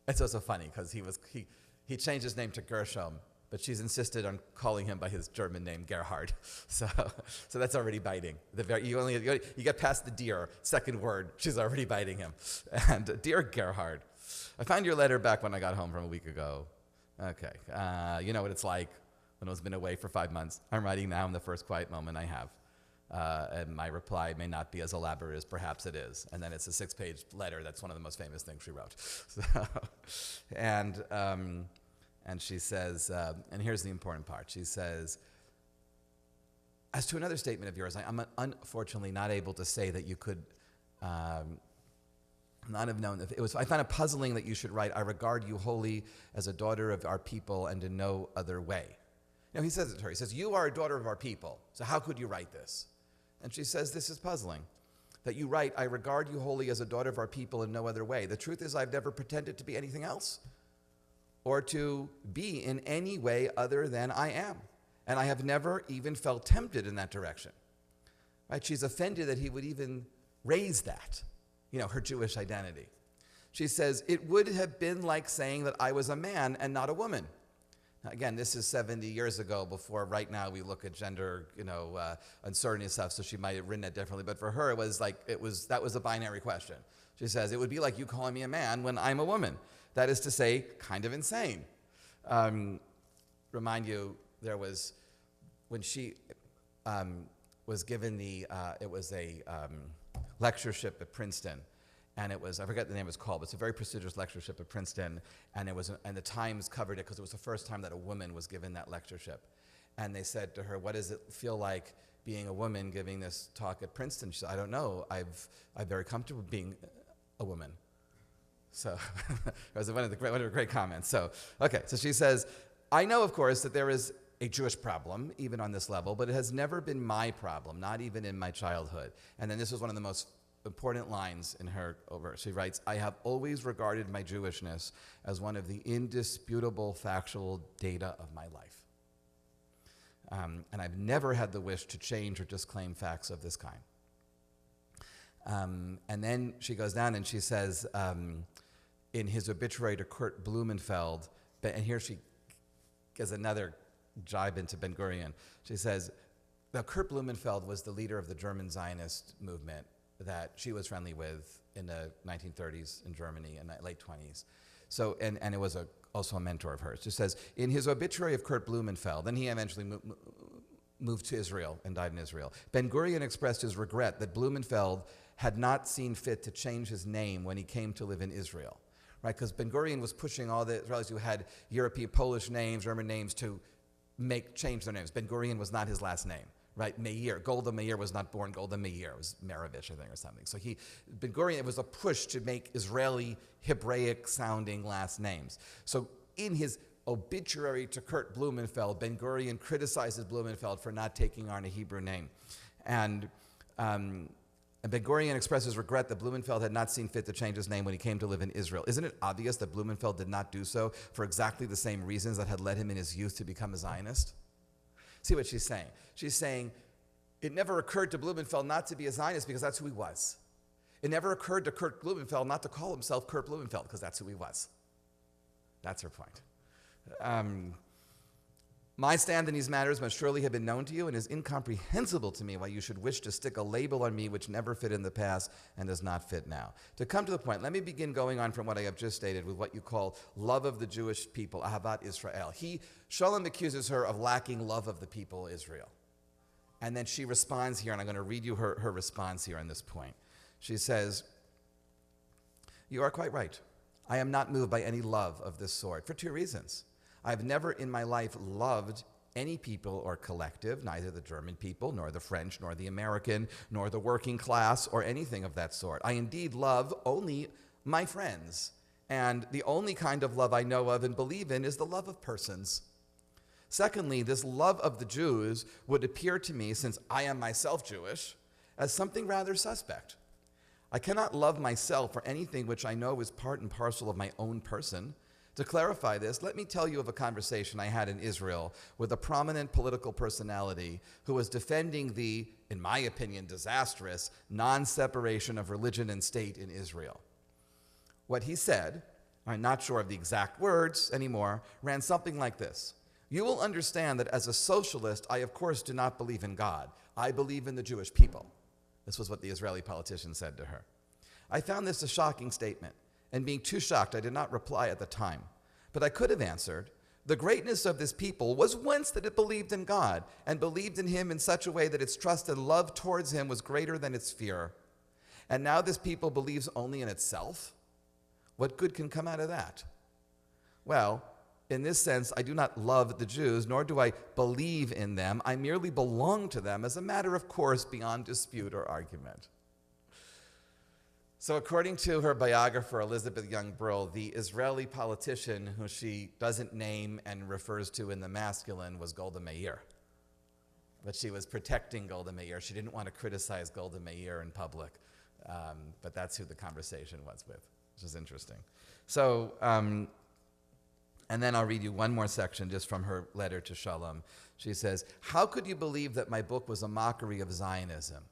It's also funny because he changed his name to Gershom, but she's insisted on calling him by his German name Gerhard. So that's already biting. You get past the dear second word, she's already biting him. And dear Gerhard, I found your letter back when I got home from a week ago. Okay, you know what it's like when I've been away for 5 months. I'm writing now in the first quiet moment I have. And my reply may not be as elaborate as perhaps it is. And then it's a 6-page letter. That's one of the most famous things she wrote. And she says, and here's the important part. She says, as to another statement of yours, I'm unfortunately not able to say that you could not have known. I find it puzzling that you should write, I regard you wholly as a daughter of our people and in no other way. He says it to her. He says, you are a daughter of our people, so how could you write this? And she says, this is puzzling, that you write, I regard you wholly as a daughter of our people in no other way. The truth is I've never pretended to be anything else or to be in any way other than I am. And I have never even felt tempted in that direction. Right? She's offended that he would even raise that, her Jewish identity. She says, it would have been like saying that I was a man and not a woman. Now, again, this is 70 years ago. Before right now we look at gender, uncertainty and stuff, so she might have written it differently. But for her, that was a binary question. She says, it would be like you calling me a man when I'm a woman. That is to say, kind of insane. Remind you, there was, when she was given it was a lectureship at Princeton, and it was, I forget the name it was called, but it's a very prestigious lectureship at Princeton, and the Times covered it because it was the first time that a woman was given that lectureship. And they said to her, what does it feel like being a woman giving this talk at Princeton? She said, I don't know, I'm very comfortable being a woman. So it was one of the great comments. So she says, I know, of course, that there is a Jewish problem, even on this level, but it has never been my problem, not even in my childhood. And then this was one of the most important lines in her over. She writes, I have always regarded my Jewishness as one of the indisputable factual data of my life. And I've never had the wish to change or disclaim facts of this kind. And then she goes down and she says, in his obituary to Kurt Blumenfeld, and here she gives another jibe into Ben Gurion. She says, now Kurt Blumenfeld was the leader of the German Zionist movement that she was friendly with in the 1930s in Germany and the late 20s. So, and it was also a mentor of hers. She says, in his obituary of Kurt Blumenfeld, then he eventually moved to Israel and died in Israel, Ben Gurion expressed his regret that Blumenfeld had not seen fit to change his name when he came to live in Israel, right? Because Ben-Gurion was pushing all the Israelis who had European, Polish names, German names to change their names. Ben-Gurion was not his last name, right? Meir, Golda Meir was not born Golda Meir, it was Merovich, I think, or something. So Ben-Gurion, it was a push to make Israeli Hebraic sounding last names. So in his obituary to Kurt Blumenfeld, Ben-Gurion criticizes Blumenfeld for not taking on a Hebrew name. And Ben-Gurion expresses regret that Blumenfeld had not seen fit to change his name when he came to live in Israel. Isn't it obvious that Blumenfeld did not do so for exactly the same reasons that had led him in his youth to become a Zionist? See what she's saying? She's saying it never occurred to Blumenfeld not to be a Zionist because that's who he was. It never occurred to Kurt Blumenfeld not to call himself Kurt Blumenfeld because that's who he was. That's her point. My stand in these matters must surely have been known to you, and it is incomprehensible to me why you should wish to stick a label on me which never fit in the past and does not fit now. To come to the point, let me begin going on from what I have just stated with what you call love of the Jewish people, Ahavat Israel. Shalom accuses her of lacking love of the people Israel. And then she responds here, and I'm going to read you her response here on this point. She says, you are quite right. I am not moved by any love of this sort for two reasons. I've never in my life loved any people or collective, neither the German people, nor the French, nor the American, nor the working class, or anything of that sort. I indeed love only my friends. And the only kind of love I know of and believe in is the love of persons. Secondly, this love of the Jews would appear to me, since I am myself Jewish, as something rather suspect. I cannot love myself or anything which I know is part and parcel of my own person. To clarify this, let me tell you of a conversation I had in Israel with a prominent political personality who was defending the, in my opinion, disastrous non-separation of religion and state in Israel. What he said, I'm not sure of the exact words anymore, ran something like this. You will understand that as a socialist, I of course do not believe in God. I believe in the Jewish people. This was what the Israeli politician said to her. I found this a shocking statement. And being too shocked, I did not reply at the time. But I could have answered, the greatness of this people was once that it believed in God, and believed in him in such a way that its trust and love towards him was greater than its fear. And now this people believes only in itself? What good can come out of that? Well, in this sense, I do not love the Jews, nor do I believe in them. I merely belong to them as a matter of course beyond dispute or argument. So according to her biographer, Elizabeth Young Brill, the Israeli politician who she doesn't name and refers to in the masculine was Golda Meir. But she was protecting Golda Meir. She didn't want to criticize Golda Meir in public. But that's who the conversation was with, which is interesting. So, and then I'll read you one more section just from her letter to Shalom. She says, how could you believe that my book was a mockery of Zionism?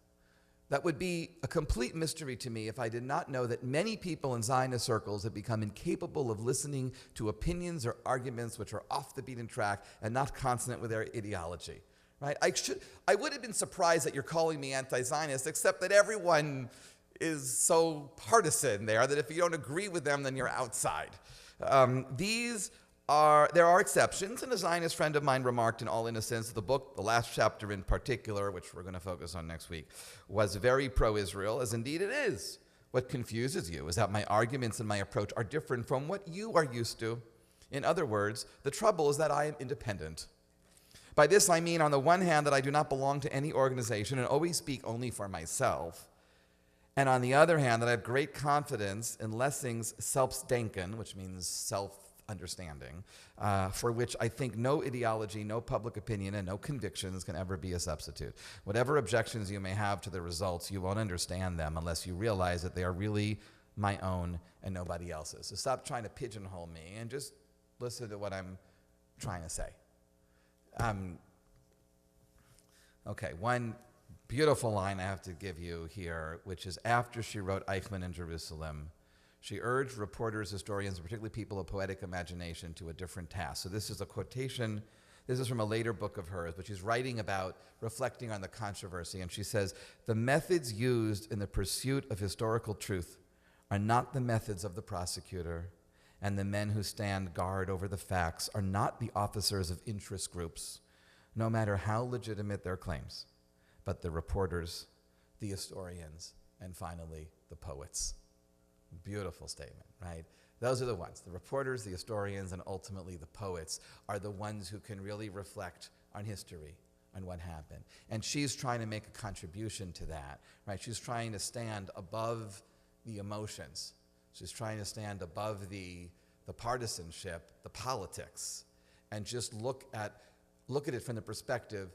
That would be a complete mystery to me if I did not know that many people in Zionist circles have become incapable of listening to opinions or arguments which are off the beaten track and not consonant with their ideology. Right? I would have been surprised that you're calling me anti-Zionist, except that everyone is so partisan there that if you don't agree with them, then you're outside. There are exceptions, and a Zionist friend of mine remarked in all innocence, the book, the last chapter in particular, which we're going to focus on next week, was very pro-Israel, as indeed it is. What confuses you is that my arguments and my approach are different from what you are used to. In other words, the trouble is that I am independent. By this I mean, on the one hand, that I do not belong to any organization and always speak only for myself. And on the other hand, that I have great confidence in Lessing's Selbstdenken, which means self-understanding, for which I think no ideology, no public opinion, and no convictions can ever be a substitute. Whatever objections you may have to the results, you won't understand them unless you realize that they are really my own and nobody else's. So stop trying to pigeonhole me and just listen to what I'm trying to say. Okay, one beautiful line I have to give you here, which is after she wrote Eichmann in Jerusalem, she urged reporters, historians, and particularly people of poetic imagination to a different task. So this is a quotation. This is from a later book of hers, but she's writing about reflecting on the controversy. And she says, the methods used in the pursuit of historical truth are not the methods of the prosecutor, and the men who stand guard over the facts are not the officers of interest groups, no matter how legitimate their claims, but the reporters, the historians, and finally, the poets. Beautiful statement, right? Those are the ones. The reporters, the historians, and ultimately the poets are the ones who can really reflect on history, on what happened. And she's trying to make a contribution to that, right? She's trying to stand above the emotions. She's trying to stand above the partisanship, the politics, and just look at it from the perspective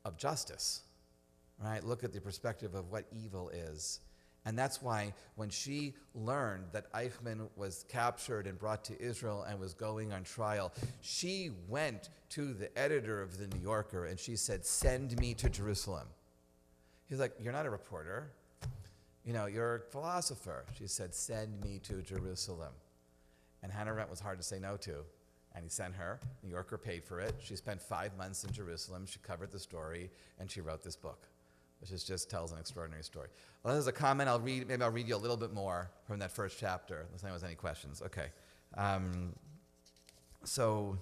of justice, right? Look at the perspective of what evil is. And that's why when she learned that Eichmann was captured and brought to Israel and was going on trial, she went to the editor of the New Yorker and she said, "Send me to Jerusalem." He's like, "You're not a reporter. You're a philosopher." She said, "Send me to Jerusalem." And Hannah Arendt was hard to say no to. And he sent her. New Yorker paid for it. She spent 5 months in Jerusalem. She covered the story, and she wrote this book, which just tells an extraordinary story. Well, there's a comment maybe I'll read you a little bit more from that first chapter, unless anyone has any questions. Okay. So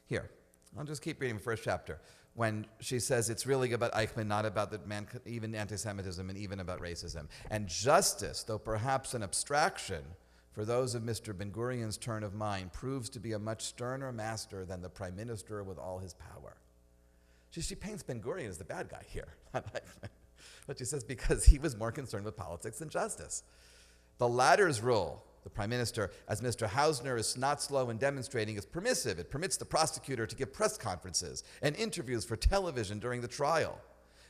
here, I'll just keep reading the first chapter. When she says it's really about Eichmann, not about even anti-Semitism and even about racism. And justice, though perhaps an abstraction for those of Mr. Ben-Gurion's turn of mind, proves to be a much sterner master than the prime minister with all his power. She paints Ben-Gurion as the bad guy here, not Eichmann. But she says because he was more concerned with politics than justice. The latter's role, the prime minister, as Mr. Hausner is not slow in demonstrating, is permissive. It permits the prosecutor to give press conferences and interviews for television during the trial.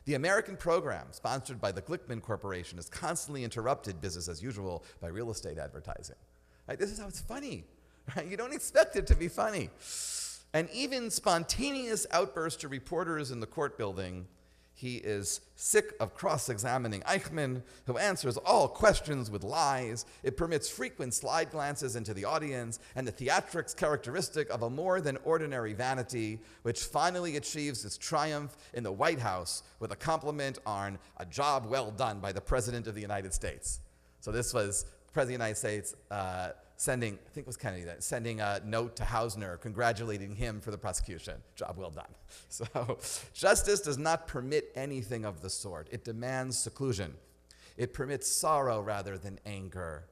The American program, sponsored by the Glickman Corporation, is constantly interrupted, business as usual, by real estate advertising. Right? This is how it's funny. Right? You don't expect it to be funny. And even spontaneous outbursts to reporters in the court building. He is sick of cross-examining Eichmann, who answers all questions with lies. It permits frequent slide glances into the audience and the theatrics characteristic of a more than ordinary vanity, which finally achieves its triumph in the White House with a compliment on a job well done by the President of the United States. So this was the President of the United States sending, I think it was Kennedy, sending a note to Hausner congratulating him for the prosecution. Job well done. So justice does not permit anything of the sort. It demands seclusion. It permits sorrow rather than anger.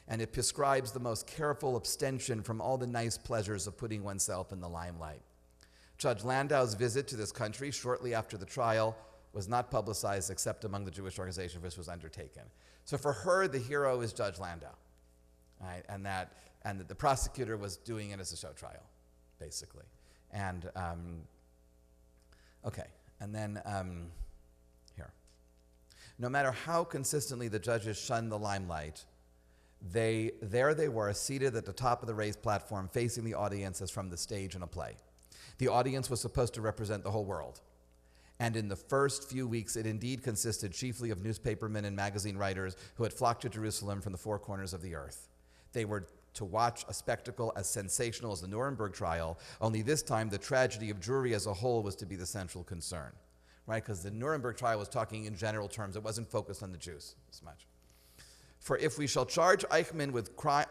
And it prescribes the most careful abstention from all the nice pleasures of putting oneself in the limelight. Judge Landau's visit to this country shortly after the trial was not publicized except among the Jewish organization which was undertaken. So for her, the hero is Judge Landau. Right, and that the prosecutor was doing it as a show trial, basically. And okay, and then here. No matter how consistently the judges shunned the limelight, there they were, seated at the top of the raised platform, facing the audience as from the stage in a play. The audience was supposed to represent the whole world. And in the first few weeks, it indeed consisted chiefly of newspapermen and magazine writers who had flocked to Jerusalem from the four corners of the earth. They were to watch a spectacle as sensational as the Nuremberg trial, only this time the tragedy of Jewry as a whole was to be the central concern, right? Because the Nuremberg trial was talking in general terms. It wasn't focused on the Jews as much. For if we shall charge Eichmann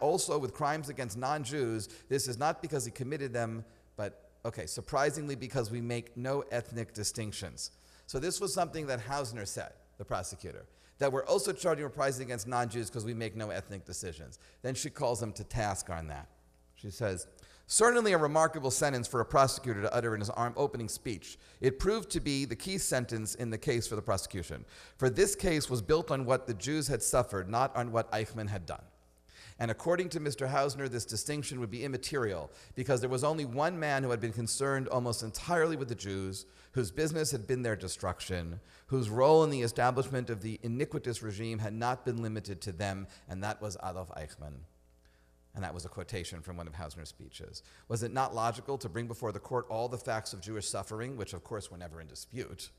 also with crimes against non-Jews, this is not because he committed them, but, surprisingly because we make no ethnic distinctions. So this was something that Hausner said, the prosecutor, that we're also charging reprisals against non-Jews because we make no ethnic decisions. Then she calls him to task on that. She says, certainly a remarkable sentence for a prosecutor to utter in his opening speech. It proved to be the key sentence in the case for the prosecution. For this case was built on what the Jews had suffered, not on what Eichmann had done. And according to Mr. Hausner, this distinction would be immaterial because there was only one man who had been concerned almost entirely with the Jews, whose business had been their destruction, whose role in the establishment of the iniquitous regime had not been limited to them, and that was Adolf Eichmann. And that was a quotation from one of Hausner's speeches. Was it not logical to bring before the court all the facts of Jewish suffering, which of course were never in dispute,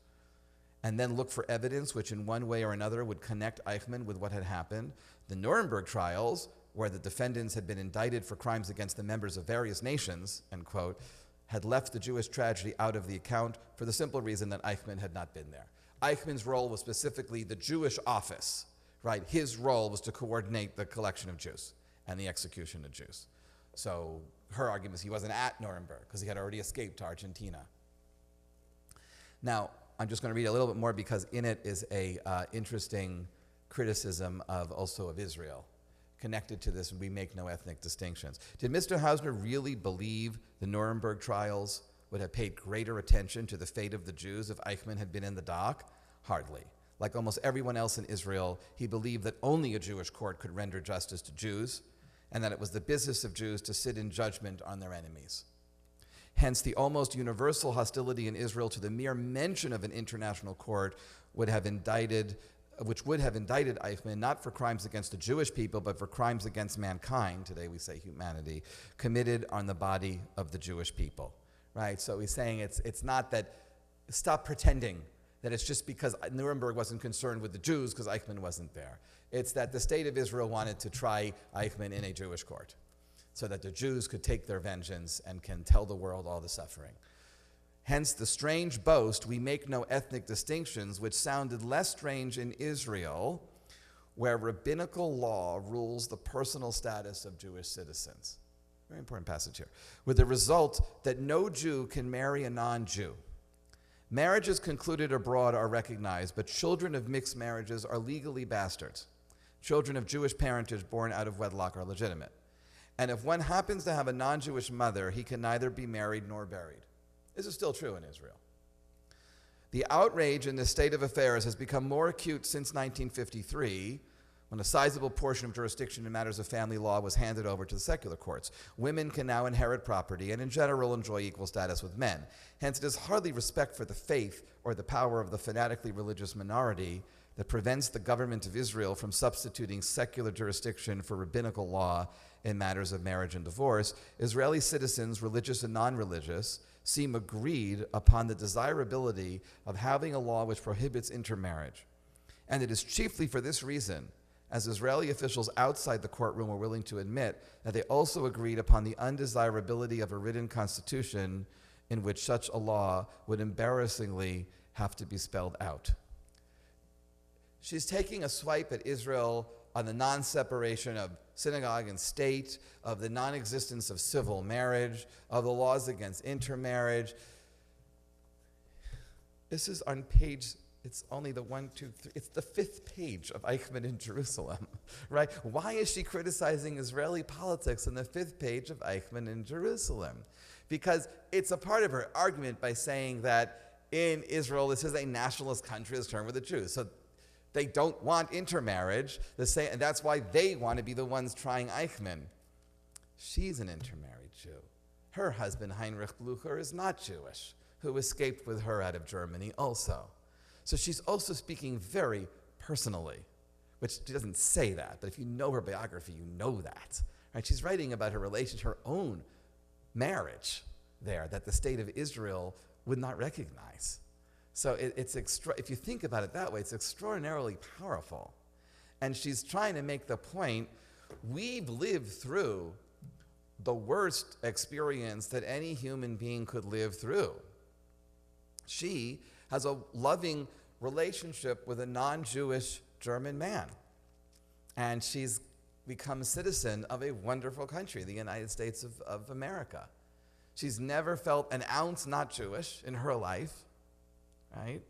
and then look for evidence which in one way or another would connect Eichmann with what had happened? The Nuremberg trials, where the defendants had been indicted for crimes against the members of various nations, end quote, had left the Jewish tragedy out of the account for the simple reason that Eichmann had not been there. Eichmann's role was specifically the Jewish office, right? His role was to coordinate the collection of Jews and the execution of Jews. So her argument is he wasn't at Nuremberg because he had already escaped to Argentina. Now, I'm just going to read a little bit more because in it is a interesting criticism of Israel. Connected to this, we make no ethnic distinctions. Did Mr. Hausner really believe the Nuremberg trials would have paid greater attention to the fate of the Jews if Eichmann had been in the dock? Hardly. Like almost everyone else in Israel, he believed that only a Jewish court could render justice to Jews, and that it was the business of Jews to sit in judgment on their enemies. Hence, the almost universal hostility in Israel to the mere mention of an international court would have indicted Eichmann not for crimes against the Jewish people, but for crimes against mankind, today we say humanity, committed on the body of the Jewish people. Right? So he's saying it's not that, stop pretending that it's just because Nuremberg wasn't concerned with the Jews because Eichmann wasn't there. It's that the state of Israel wanted to try Eichmann in a Jewish court so that the Jews could take their vengeance and can tell the world all the suffering. Hence the strange boast, we make no ethnic distinctions, which sounded less strange in Israel, where rabbinical law rules the personal status of Jewish citizens. Very important passage here. With the result that no Jew can marry a non-Jew. Marriages concluded abroad are recognized, but children of mixed marriages are legally bastards. Children of Jewish parentage born out of wedlock are legitimate. And if one happens to have a non-Jewish mother, he can neither be married nor buried. This is still true in Israel. The outrage in this state of affairs has become more acute since 1953, when a sizable portion of jurisdiction in matters of family law was handed over to the secular courts. Women can now inherit property and in general enjoy equal status with men. Hence, it is hardly respect for the faith or the power of the fanatically religious minority that prevents the government of Israel from substituting secular jurisdiction for rabbinical law in matters of marriage and divorce. Israeli citizens, religious and non-religious, seem agreed upon the desirability of having a law which prohibits intermarriage. And it is chiefly for this reason, as Israeli officials outside the courtroom were willing to admit, that they also agreed upon the undesirability of a written constitution in which such a law would embarrassingly have to be spelled out. She's taking a swipe at Israel on the non-separation of synagogue and state, of the non-existence of civil marriage, of the laws against intermarriage. This is on page, it's only the 1, 2, 3, it's the 5th page of Eichmann in Jerusalem, right? Why is she criticizing Israeli politics on the 5th page of Eichmann in Jerusalem? Because it's a part of her argument by saying that in Israel, this is a nationalist country that's concerned with the Jews. So they don't want intermarriage, and that's why they want to be the ones trying Eichmann. She's an intermarried Jew. Her husband, Heinrich Blücher, is not Jewish, who escaped with her out of Germany also. So she's also speaking very personally, which she doesn't say that, but if you know her biography, you know that. Right? She's writing about her relationship, her own marriage there, that the state of Israel would not recognize. So if you think about it that way, it's extraordinarily powerful. And she's trying to make the point, we've lived through the worst experience that any human being could live through. She has a loving relationship with a non-Jewish German man. And she's become a citizen of a wonderful country, the United States of America. She's never felt an ounce not Jewish in her life. Right?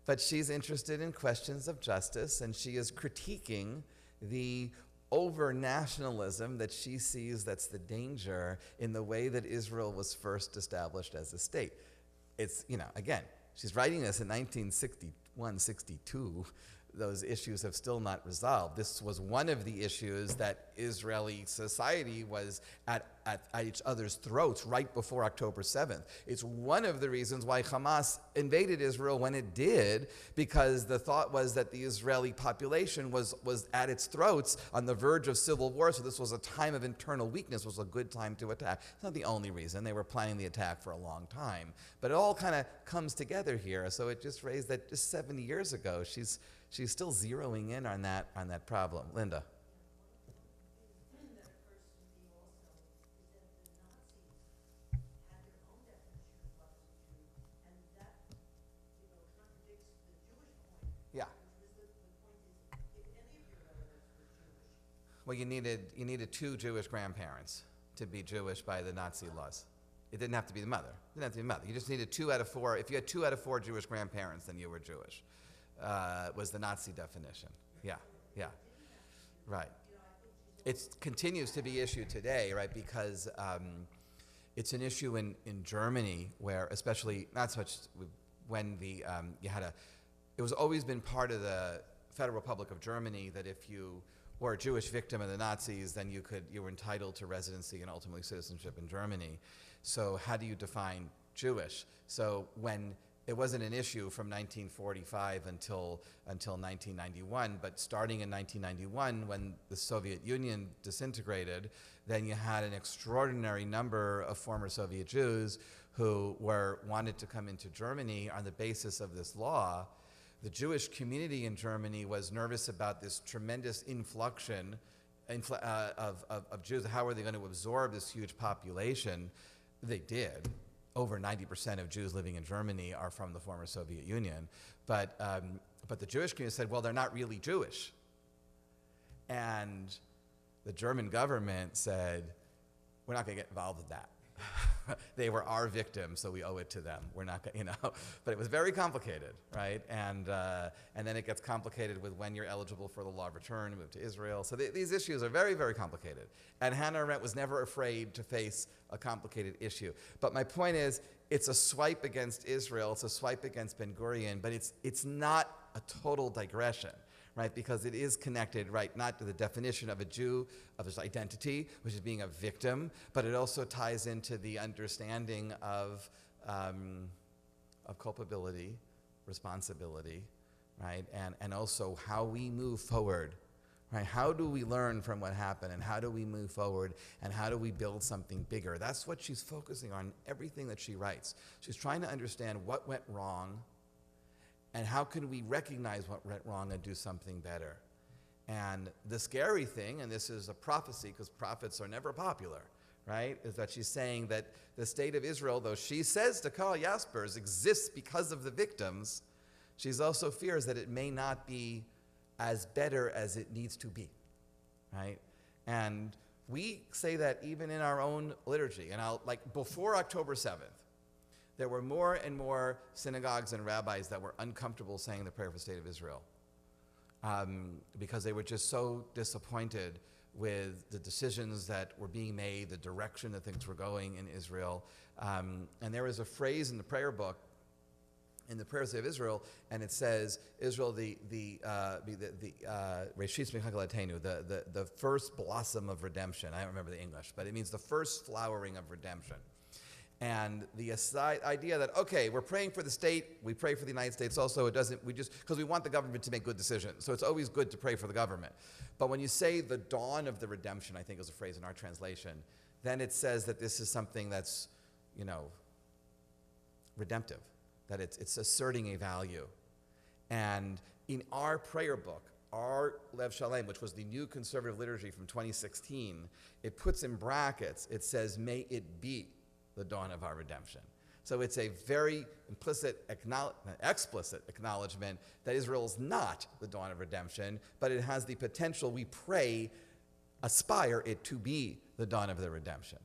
But she's interested in questions of justice, and she is critiquing the over-nationalism that she sees that's the danger in the way that Israel was first established as a state. It's, again, she's writing this in 1961, 62. Those issues have still not resolved. This was one of the issues that Israeli society was at each other's throats right before October 7th. It's one of the reasons why Hamas invaded Israel when it did, because the thought was that the Israeli population was at its throats on the verge of civil war, so this was a time of internal weakness, was a good time to attack. It's not the only reason. They were planning the attack for a long time. But it all kind of comes together here, so it just raised that just 70 years ago, she's still zeroing in on that problem. Linda. Yeah. Well, you needed 2 Jewish grandparents to be Jewish by the Nazi laws. It didn't have to be the mother. It didn't have to be the mother. You just needed 2 out of 4. If you had 2 out of 4 Jewish grandparents, then you were Jewish. Was the Nazi definition. Yeah, yeah, right. It continues to be issue today, right? Because it's an issue in Germany where, especially not so much when you had it was always been part of the Federal Republic of Germany that if you were a Jewish victim of the Nazis, then you were entitled to residency and ultimately citizenship in Germany. So how do you define Jewish? So when it wasn't an issue from 1945 until 1991, but starting in 1991 when the Soviet Union disintegrated, then you had an extraordinary number of former Soviet Jews who wanted to come into Germany on the basis of this law. The Jewish community in Germany was nervous about this tremendous influxion of Jews. How are they going to absorb this huge population? They did. Over 90% of Jews living in Germany are from the former Soviet Union. But the Jewish community said, well, they're not really Jewish. And the German government said, we're not going to get involved with that. They were our victims, so we owe it to them. We're not, but it was very complicated, right? And then it gets complicated with when you're eligible for the law of return, move to Israel. So these issues are very, very complicated. And Hannah Arendt was never afraid to face a complicated issue. But my point is, it's a swipe against Israel, it's a swipe against Ben Gurion, but it's not a total digression. Right, because it is connected, right, not to the definition of a Jew, of his identity, which is being a victim, but it also ties into the understanding of culpability, responsibility, right, and also how we move forward, right? How do we learn from what happened, and how do we move forward, and how do we build something bigger? That's what she's focusing on, everything that she writes. She's trying to understand what went wrong, and how can we recognize what went wrong and do something better? And the scary thing, and this is a prophecy because prophets are never popular, right, is that she's saying that the state of Israel, though she says to Karl Jaspers exists because of the victims, she also fears that it may not be as better as it needs to be, right? And we say that even in our own liturgy. And before October 7th, there were more and more synagogues and rabbis that were uncomfortable saying the prayer for the state of Israel because they were just so disappointed with the decisions that were being made, the direction that things were going in Israel. And there is a phrase in the prayer book, in the prayers of Israel, and it says, Israel, the first blossom of redemption. I don't remember the English, but it means the first flowering of redemption. And the idea that, okay, we're praying for the state, we pray for the United States also, because we want the government to make good decisions. So it's always good to pray for the government. But when you say the dawn of the redemption, I think is a phrase in our translation, then it says that this is something that's, redemptive, that it's asserting a value. And in our prayer book, our Lev Shalem, which was the new conservative liturgy from 2016, it puts in brackets, it says, may it be the dawn of our redemption. So it's a very explicit acknowledgement that Israel is not the dawn of redemption, but it has the potential, we pray, aspire it to be the dawn of the redemption.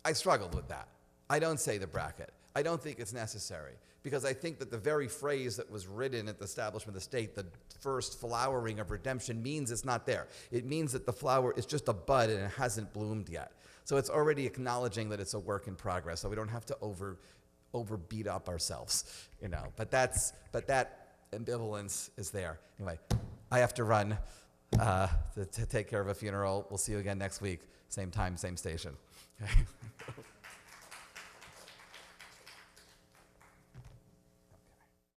I struggled with that. I don't say the bracket. I don't think it's necessary, because I think that the very phrase that was written at the establishment of the state, the first flowering of redemption, means it's not there. It means that the flower is just a bud and it hasn't bloomed yet. So it's already acknowledging that it's a work in progress, so we don't have to over beat up ourselves, But that ambivalence is there. Anyway, I have to run to take care of a funeral. We'll see you again next week, same time, same station. Okay.